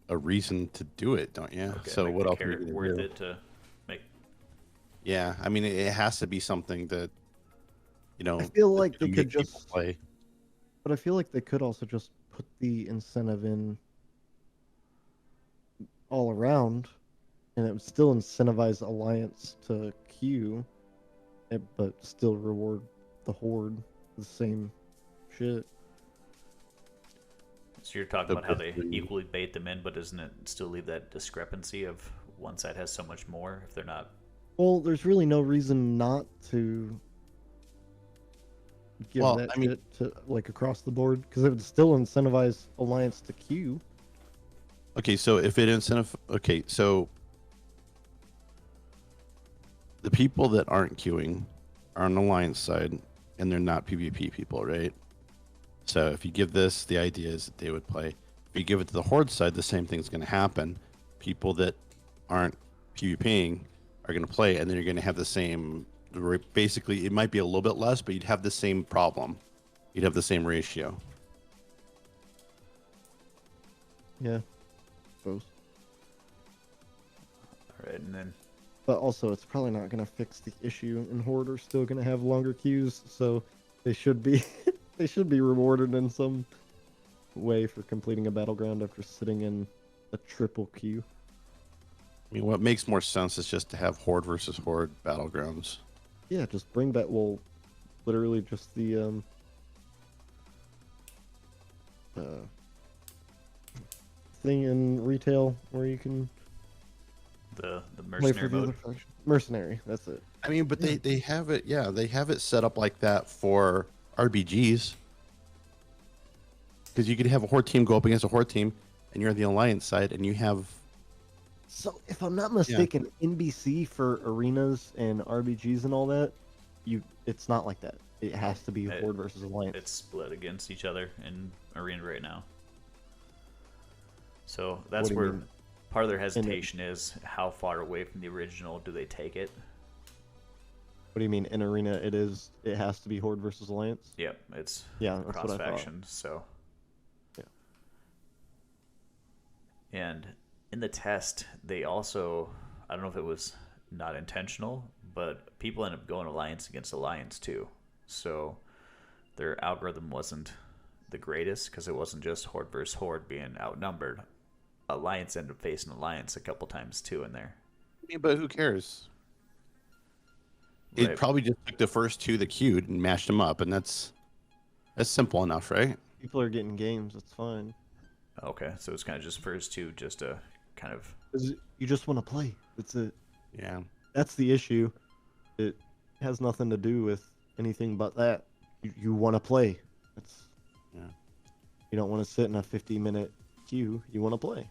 a reason to do it, don't you? Okay, So make what the else are you carrot gonna worth do? it to make? Yeah, I mean, it has to be something that, you know, I feel like to they make could people just, play. but I feel like they could also just put the incentive in all around, and it would still incentivize Alliance to queue, but still reward the Horde the same shit. So you're talking So about how they basically- equally bait them in, but doesn't it still leave that discrepancy of one side has so much more if they're not? Well, there's really no reason not to give Well, that I mean- shit to like across the board, because it would still incentivize Alliance to queue. Okay, so if it okay, so the people that aren't queuing are on the Alliance side, and they're not PvP people, right? So if you give this, the idea is that they would play. If you give it to the Horde side, the same thing's going to happen. People that aren't PvPing are going to play, and then you're going to have the same. Basically, it might be a little bit less, but you'd have the same problem. you'd have the same ratio. Yeah. Suppose. All right, and then But also, it's probably not going to fix the issue, and Horde are still going to have longer queues, so they should be they should be rewarded in some way for completing a battleground after sitting in a triple queue. I mean, what makes more sense is just to have Horde versus Horde battlegrounds. Yeah, just bring back, well, literally just the thing in retail where you can the play for mercenary the other mode. faction. Mercenary, that's it. I mean, but they have it, yeah, they have it set up like that for RBGs. Because you could have a Horde team go up against a Horde team, and you're on the Alliance side, and you have... So, if I'm not mistaken, NBC for arenas and RBGs and all that, it's not like that. It has to be Horde versus Alliance. It's split against each other in arena right now. So that's What do you where mean? part of their hesitation is how far away from the original do they take it? What do you mean in arena? It has to be Horde versus Alliance. Yep, it's Yeah, that's what cross I thought. faction. So Yeah. And in the test, they also, I don't know if it was not intentional, but people end up going Alliance against Alliance too. So their algorithm wasn't the greatest because it wasn't just Horde versus Horde being outnumbered. Alliance ended up facing Alliance a couple times too in there. I mean, but who cares? It Right. probably just took the first two that queued and mashed them up, and that's simple enough, right? People are getting games. That's fine. Okay, so it's kind of just first two, just a kind of 'Cause you just want to play. That's it. Yeah. That's the issue. It has nothing to do with anything but that. You want to play. It's Yeah. You don't want to sit in a 50-minute queue. You want to play.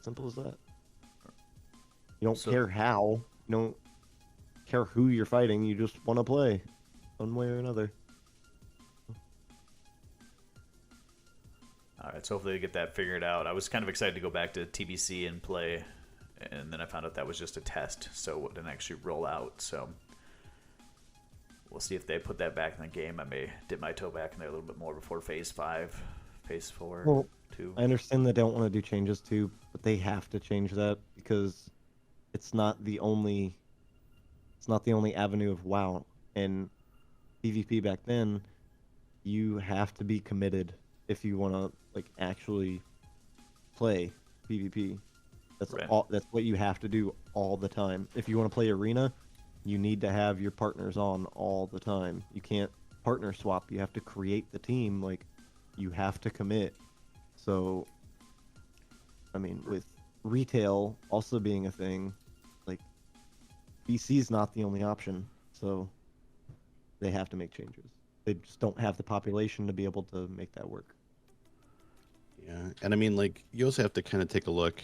Simple as that. You don't So- care how. You don't care who you're fighting. You just want to play, one way or another. All right, so hopefully they get that figured out. I was kind of excited to go back to TBC and play, and then I found out that was just a test, so it didn't actually roll out. So we'll see if they put that back in the game. I may dip my toe back in there a little bit more before Phase 5, Phase 4, Well, 2. I understand they don't want to do changes too, but they have to change that because it's not the only avenue of WoW. And PvP back then, you have to be committed if you want to actually play PvP. That's Right. all. That's what you have to do all the time. If you want to play arena, you need to have your partners on all the time. You can't partner swap. You have to create the team. You have to commit. So, I mean, with retail also being a thing, BC is not the only option. So, they have to make changes. They just don't have the population to be able to make that work. Yeah. And I mean, you also have to kind of take a look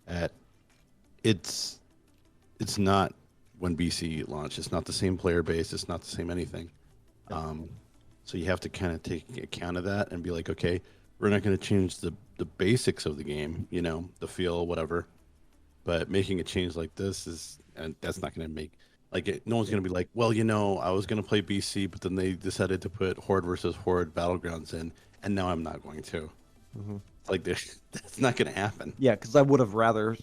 at it's not when BC launched. It's not the same player base. It's not the same anything. So you have to kind of take account of that and be like, okay, we're not going to change the basics of the game, the feel, whatever. But making a change like this and that's not going to make, no one's going to be like, well, I was going to play BC, but then they decided to put Horde versus Horde battlegrounds in, and now I'm not going to. Mm-hmm. That's not going to happen. Yeah, because I would have rather,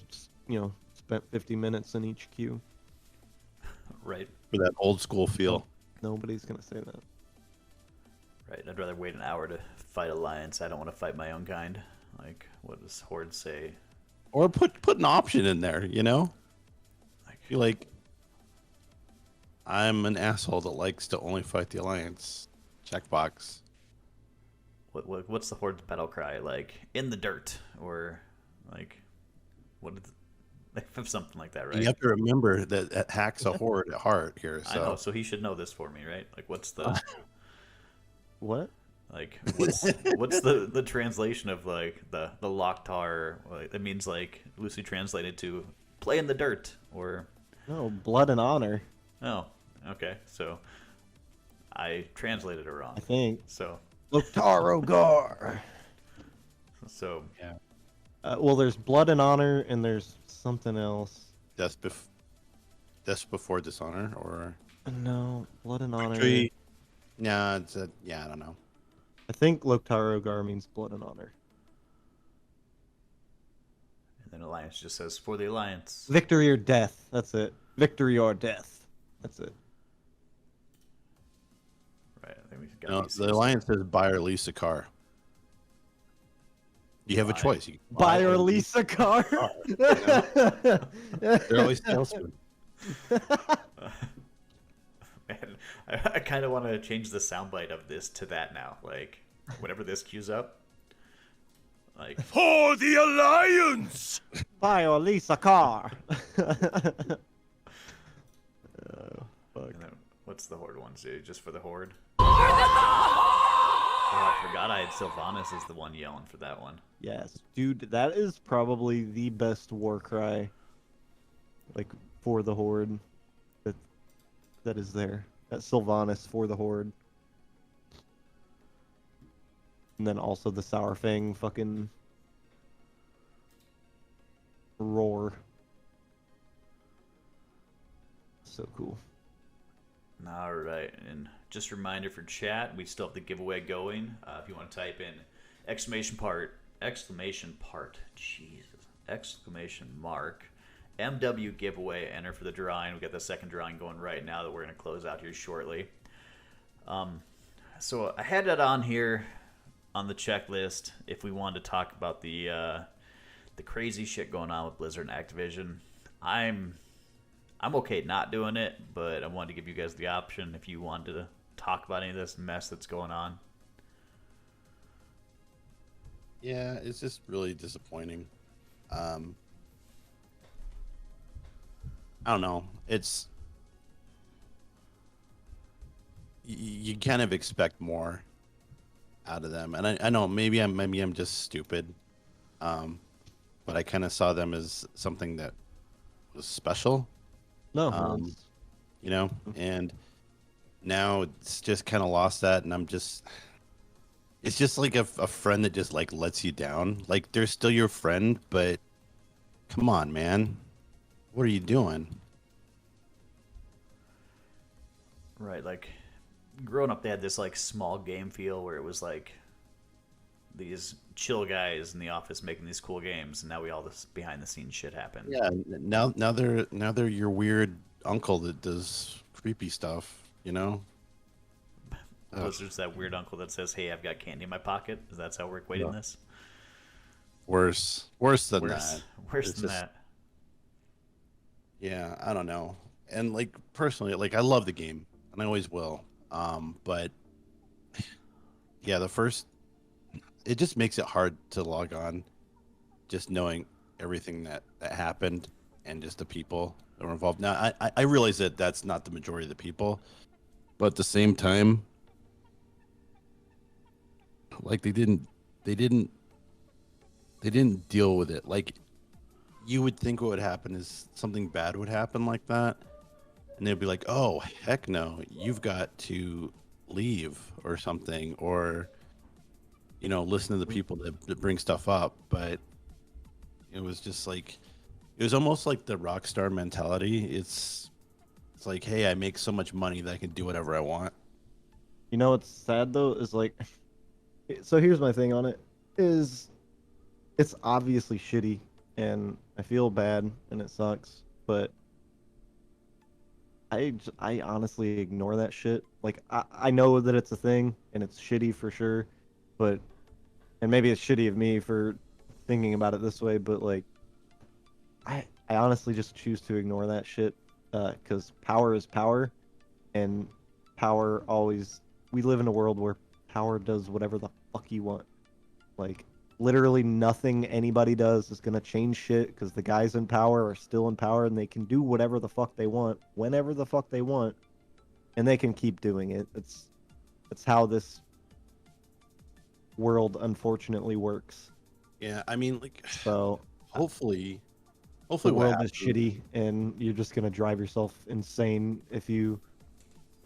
spent 50 minutes in each queue. Right, For that old school feel. Nobody's gonna say that. right. I'd rather wait an hour to fight Alliance. I don't want to fight my own kind. What does Horde say? Or put an option in there, Be like, I'm an asshole that likes to only fight the Alliance. Checkbox. What's the Horde's battle cry? In the dirt, or what is they have something like that, right? You have to remember that Hakkd's a Horde at heart here. So I know, so he should know this for me, right? What's the What? what's the translation of the Locktar? It means loosely translated to play in the dirt, or No, blood and honor. oh, okay, so I translated it wrong. I think. So Loktar Ogar. yeah. Well, there's blood and honor, and there's something else. Death before dishonor, or No, blood and honor. victory. Yeah, I don't know. I think Loktar Ogar means blood and honor. And then Alliance just says for the Alliance. Victory or death. That's it. Victory or death. That's it. Right. I think we got No, these the Alliance says buy or lease a car. You have a Buy. choice. You can Buy or lease a car. They're always salesmen. Man, I kind of want to change the soundbite of this to that now. Like, whenever this queues up, like, For the Alliance! Buy or lease a car. Fuck. and then, what's the Horde one do? Just for the Horde? Oh, I forgot I had Sylvanas as the one yelling for that one. Yes, dude, that is probably the best war cry, like, for the Horde that is there. That Sylvanas for the Horde. And then also the Sourfang fucking roar. So cool. All right, and just a reminder for chat, we still have the giveaway going. If you want to type in exclamation mark, MW giveaway, enter for the drawing. We got the second drawing going right now that we're going to close out here shortly. So I had that on here on the checklist if we wanted to talk about the crazy shit going on with Blizzard and Activision. I'm okay not doing it, but I wanted to give you guys the option if you wanted to talk about any of this mess that's going on. Yeah, it's just really disappointing. I don't know. It's you kind of expect more out of them, and I know maybe I'm just stupid, but I kind of saw them as something that was special. No, You know, and now it's just kind of lost that, and it's just like a friend that just like lets you down. Like they're still your friend, but come on, man, what are you doing? Right, like growing up, they had this like small game feel where it was like these chill guys in the office making these cool games, and now we all this behind the scenes shit happen. Yeah, now they're your weird uncle that does creepy stuff, you know. Blizzard's that weird uncle that says, "Hey, I've got candy in my pocket." That's how we're equating this. Worse than that. Worse It's than just- that. Yeah, I don't know. And like personally, like I love the game, and I always will. But yeah, it just makes it hard to log on, just knowing everything that happened and just the people that were involved. Now, I realize that that's not the majority of the people, but at the same time, like they didn't deal with it. Like you would think what would happen is something bad would happen like that, and they'd be like, "Oh, heck no, you've got to leave or something," or you know, listen to the people that bring stuff up. But it was just like, it was almost like the rock star mentality. It's like, hey, I make so much money that I can do whatever I want. You know what's sad though is like, so here's my thing on it, is it's obviously shitty and I feel bad and it sucks, but I honestly ignore that shit. Like I know that it's a thing and it's shitty for sure, but, and maybe it's shitty of me for thinking about it this way, but like I honestly just choose to ignore that shit, because power is power, and power always, we live in a world where power does whatever the fuck you want. Like literally nothing anybody does is gonna change shit, because the guys in power are still in power and they can do whatever the fuck they want whenever the fuck they want, and they can keep doing it. It's how this world unfortunately works. Yeah, I mean, like, So hopefully the what world is happens- shitty and you're just gonna drive yourself insane if you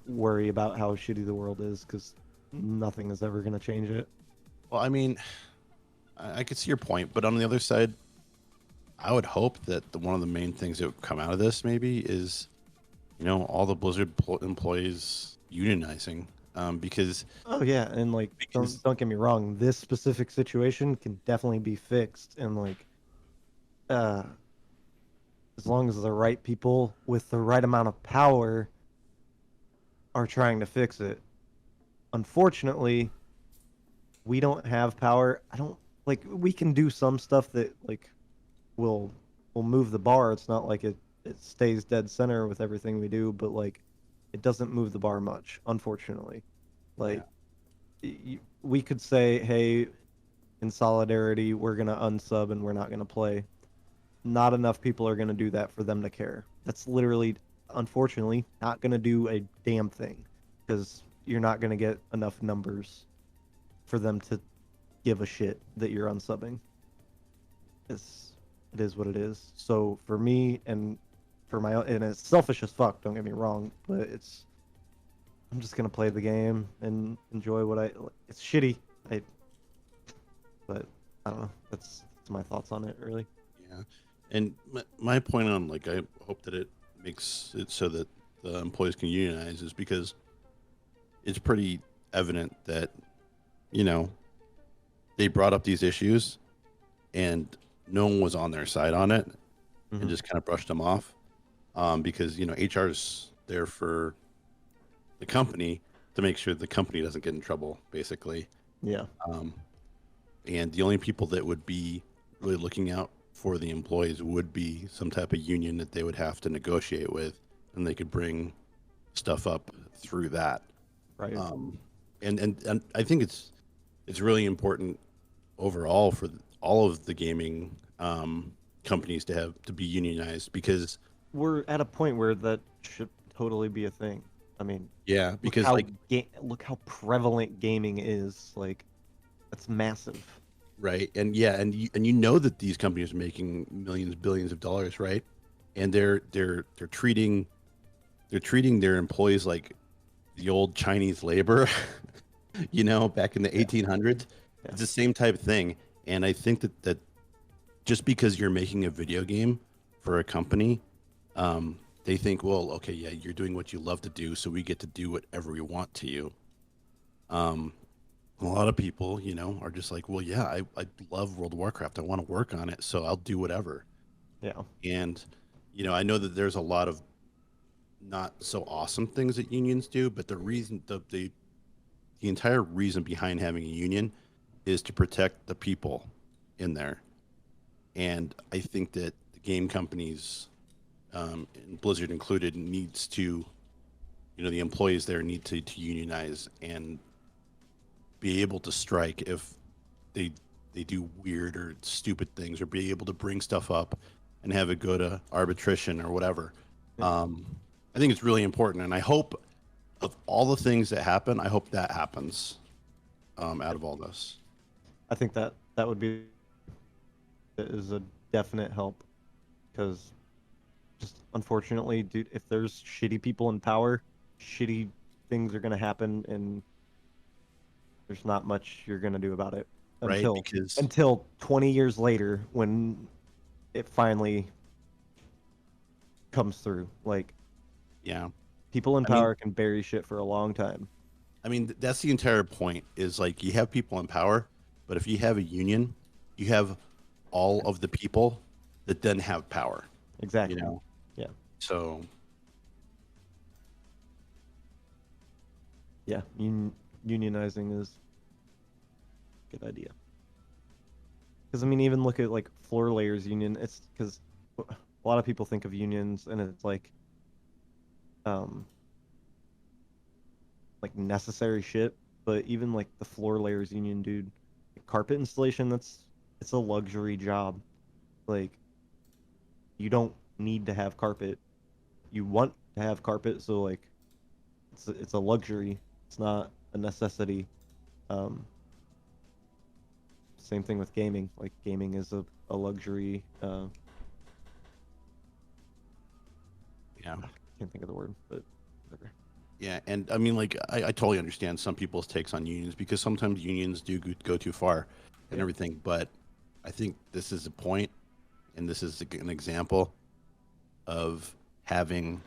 worry about how shitty the world is, because nothing is ever gonna change it. Well, I mean, I could see your point, but on the other side, I would hope that one of the main things that would come out of this maybe is, you know, all the Blizzard employees unionizing. because Oh yeah, and like don't get me wrong, this specific situation can definitely be fixed, and like uh as long as the right people with the right amount of power are trying to fix it. Unfortunately, we don't have power. I don't like we can do some stuff that like will move the bar. It's not like it stays dead center with everything we do, but like it doesn't move the bar much, unfortunately. Like we could say, hey, in solidarity, we're gonna unsub and we're not gonna play. Not enough people are gonna do that for them to care. That's literally, unfortunately, not gonna do a damn thing because you're not gonna get enough numbers for them to give a shit that you're unsubbing. It is what it is. So for me and for my own, and it's selfish as fuck, don't get me wrong, but I'm just gonna play the game and enjoy what it's shitty. But I don't know. That's my thoughts on it, really. Yeah, and my point on like I hope that it makes it so that the employees can unionize is because it's pretty evident that they brought up these issues and no one was on their side on it and just kind of brushed them off because HR's there for the company to make sure the company doesn't get in trouble, basically. Yeah. And the only people that would be really looking out for the employees would be some type of union that they would have to negotiate with, and they could bring stuff up through that. Right. And I think it's really important overall for all of the gaming companies to be unionized, because we're at a point where that should totally be a thing. I mean, yeah, because look how prevalent gaming is. Like, that's massive. Right. And yeah, and you know that these companies are making millions, billions of dollars, right? And they're treating their employees like the old Chinese labor, back in the 1800s. Yeah. It's the same type of thing. And I think that just because you're making a video game for a company, they think, well, okay, yeah, you're doing what you love to do, so we get to do whatever we want to you. A lot of people, are just like, well, yeah, I love World of Warcraft. I want to work on it, so I'll do whatever. Yeah. And, I know that there's a lot of not so awesome things that unions do, but the reason, the entire reason behind having a union is to protect the people in there. And I think that the game companies, and Blizzard included, needs to, the employees there need to unionize and be able to strike if they do weird or stupid things, or be able to bring stuff up and have it go to arbitration or whatever. I think it's really important, and I hope of all the things that happen, I hope that happens out of all this. I think that would be is a definite help, because just unfortunately, dude, if there's shitty people in power, shitty things are going to happen, and there's not much you're going to do about it until 20 years later when it finally comes through. Like, yeah, people in power can bury shit for a long time. I mean, that's the entire point, is like, you have people in power, but if you have a union, you have all of the people that then have power. Exactly. Yeah. So yeah, unionizing is a good idea. Because, I mean, even look at, like, floor layers union. It's because a lot of people think of unions and it's like necessary shit. But even, like, the floor layers union, dude, carpet installation, it's a luxury job. Like, you don't need to have carpet. You want to have carpet, so, like, it's a luxury. It's not a necessity. Same thing with gaming. Like, gaming is a luxury. Yeah. I can't think of the word, but whatever. Yeah, and I mean, like, I totally understand some people's takes on unions, because sometimes unions do go too far and everything. But I think this is a point, and this is an example of having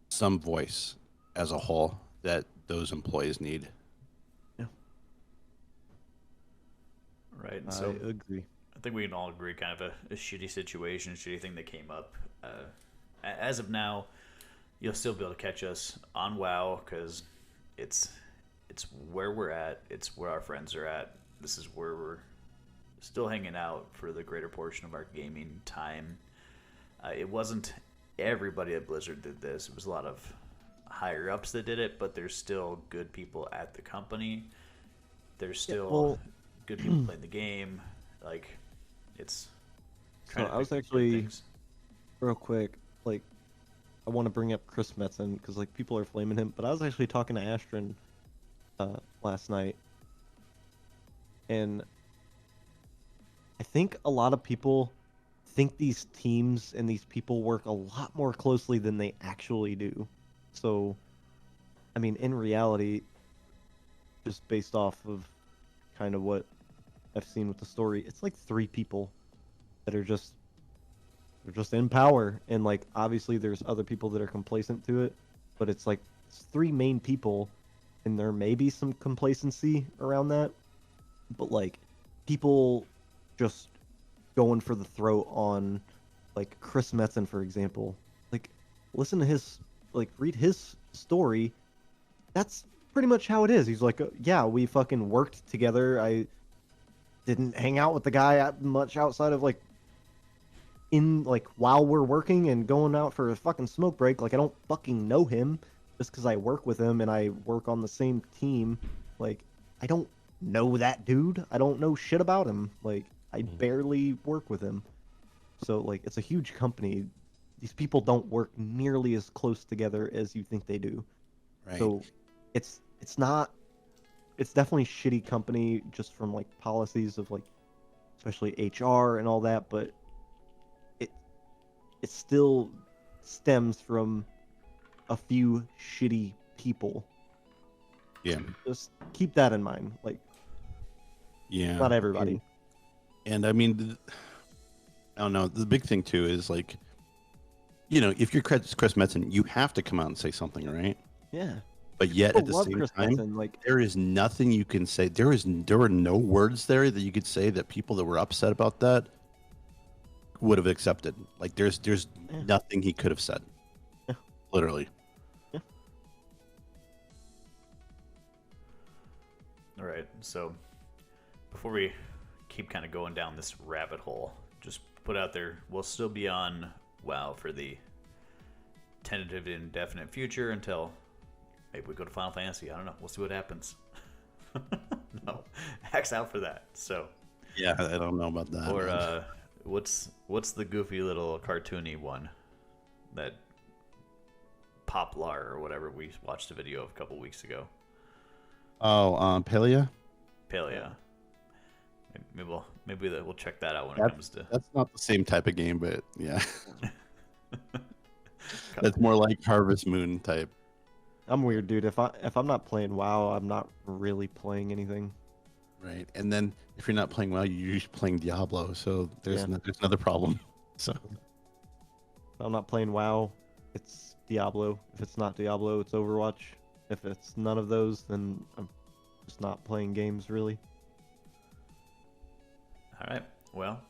some voice as a whole that those employees need. Right. I So agree. I think we can all agree, kind of a shitty situation, shitty thing that came up. As of now, you'll still be able to catch us on WoW because it's where we're at. It's where our friends are at. This is where we're still hanging out for the greater portion of our gaming time. It wasn't everybody at Blizzard did this. It was a lot of higher ups that did it, but there's still good people at the company. There's still good people playing the game. Like, it's. So I was actually, real quick, like, I want to bring up Chris Metzen because like people are flaming him, but I was actually talking to Astron last night, and I think a lot of people think these teams and these people work a lot more closely than they actually do. So, I mean, in reality, just based off of kind of what I've seen with the story, it's like 3 people that are just in power, and like obviously there's other people that are complacent to it, but it's like it's 3 main people, and there may be some complacency around that, but like people just going for the throat on like Chris Metzen, for example. Like, listen to his, like, read his story. That's pretty much how it is. He's like, yeah, we fucking worked together. I didn't hang out with the guy much outside of like in like while we're working and going out for a fucking smoke break. Like, I don't fucking know him just because I work with him and I work on the same team. Like, I don't know that dude. I don't know shit about him. Like, I barely work with him. So like, it's a huge company. These people don't work nearly as close together as you think they do. Right. So it's definitely shitty company just from like policies of like especially HR and all that, but it still stems from a few shitty people. Yeah. Just keep that in mind. Like, Yeah. not everybody. And I mean, I don't know. The big thing too is like, you know, if you're Chris Metzen, you have to come out and say something, right? Yeah. But yet People at the love same Chris time, Metzen, like, there is nothing you can say. There were no words there that you could say that people that were upset about that would have accepted. Like, there's nothing he could have said. Yeah. Literally. Yeah. All right. So before we keep kind of going down this rabbit hole, just put out there, we'll still be on WoW for the tentative indefinite future until maybe we go to Final Fantasy. I don't know. We'll see what happens. No, Hackd's out for that. So Yeah, I don't know about that. or what's the goofy little cartoony one that Poplar or whatever we watched a video of a couple weeks ago. Palia? Palia. Maybe we'll check that out when it comes to. That's not the same type of game, but yeah. That's more like Harvest Moon type. I'm weird, dude. If I'm not playing WoW, I'm not really playing anything. Right. And then if you're not playing WoW, you're usually playing Diablo, so there's Yeah. there's another problem. So If I'm not playing WoW, it's Diablo. If it's not Diablo, it's Overwatch. If it's none of those, then I'm just not playing games, really. All right. Well,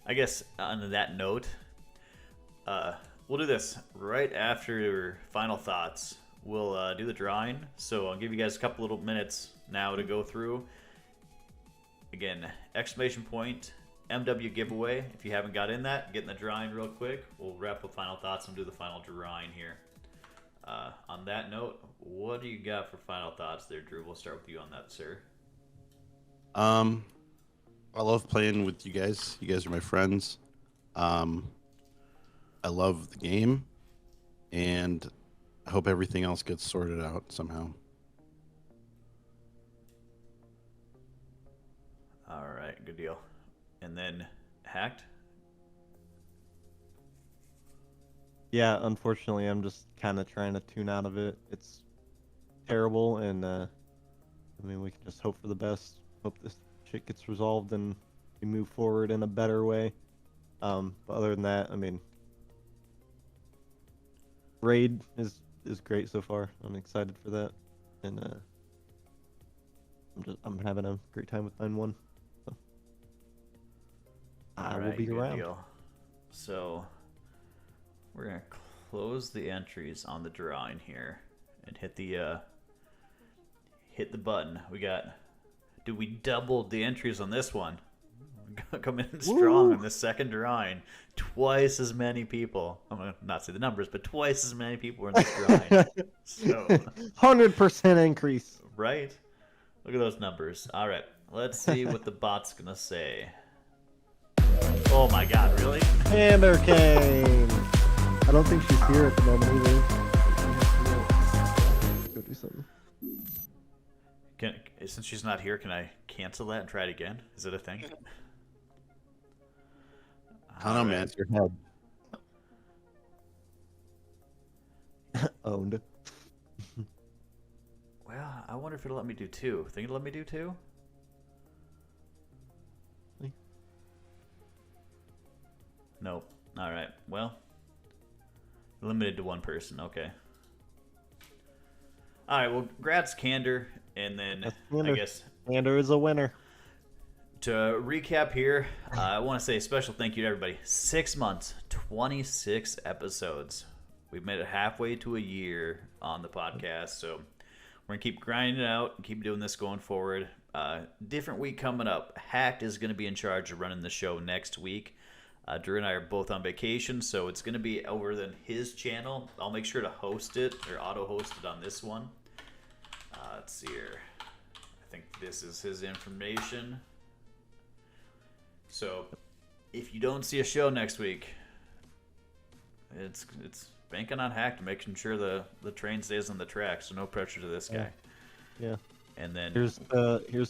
I guess on that note, we'll do this right after final thoughts. We'll do the drawing. So I'll give you guys a couple little minutes now to go through. Again, exclamation point, MW giveaway. If you haven't got in that, get in the drawing real quick. We'll wrap with final thoughts and do the final drawing here. On that note, what do you got for final thoughts there, Drew? We'll start with you on that, sir. I love playing with you guys. You guys are my friends. I love the game, and I hope everything else gets sorted out somehow. All right, good deal. And then Hackd. Yeah, unfortunately, I'm just kind of trying to tune out of it. It's terrible, and I mean, we can just hope for the best. Hope this shit gets resolved and we move forward in a better way. But other than that, I mean, raid is great so far. I'm excited for that, and I'm having a great time with 9-1. So I will be good around. deal. So we're gonna close the entries on the drawing here and hit the button. We doubled the entries on this one. Coming in strong on this second drawing. Twice as many people. I'm gonna not say the numbers, but twice as many people were in this drawing. So 100% increase. right? Look at those numbers. All right, let's see what the bot's gonna say. Oh my God, really? Amber Cane. I don't think she's here at the moment either. Go do something. Since she's not here, can I cancel that and try it again? Is it a thing? I don't know, man. Your head. Owned. Well, I wonder if it'll let me do 2. Think it'll let me do 2? Nope. All right. Well, limited to one person. Okay. All right. Well, congrats, Candor, and then I guess Candor is a winner. to recap here, I want to say a special thank you to everybody. 6 months, 26 episodes. We've made it halfway to a year on the podcast, so we're gonna keep grinding it out and keep doing this going forward. Different week coming up. Hakkd is going to be in charge of running the show next week. Drew and I are both on vacation, so it's going to be over in his channel. I'll make sure to host it or auto-host it on this one. Let's see here. I think this is his information. So if you don't see a show next week, it's banking on Hakkd, making sure the train stays on the track. So no pressure to this guy. Yeah. And then Here's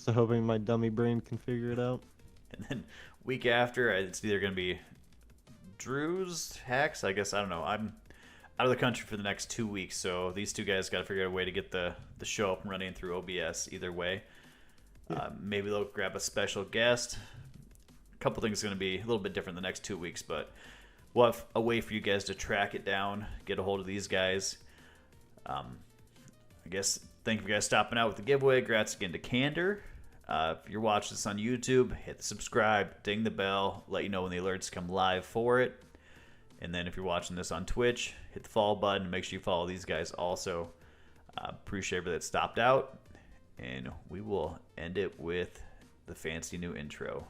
to hoping my dummy brain can figure it out. And then week after, it's either going to be Drew's Hacks. I guess, I don't know. I'm out of the country for the next 2 weeks, so these two guys got to figure out a way to get the show up and running through OBS either way. Yeah. Maybe they'll grab a special guest. A couple things are going to be a little bit different the next 2 weeks, but we'll have a way for you guys to track it down, get a hold of these guys. I guess thank you guys stopping out with the giveaway. Congrats again to Candor. If you're watching this on YouTube, hit the subscribe, ding the bell, let you know when the alerts come live for it. And then if you're watching this on Twitch, hit the follow button. Make sure you follow these guys also. Appreciate everybody that stopped out. And we will end it with the fancy new intro.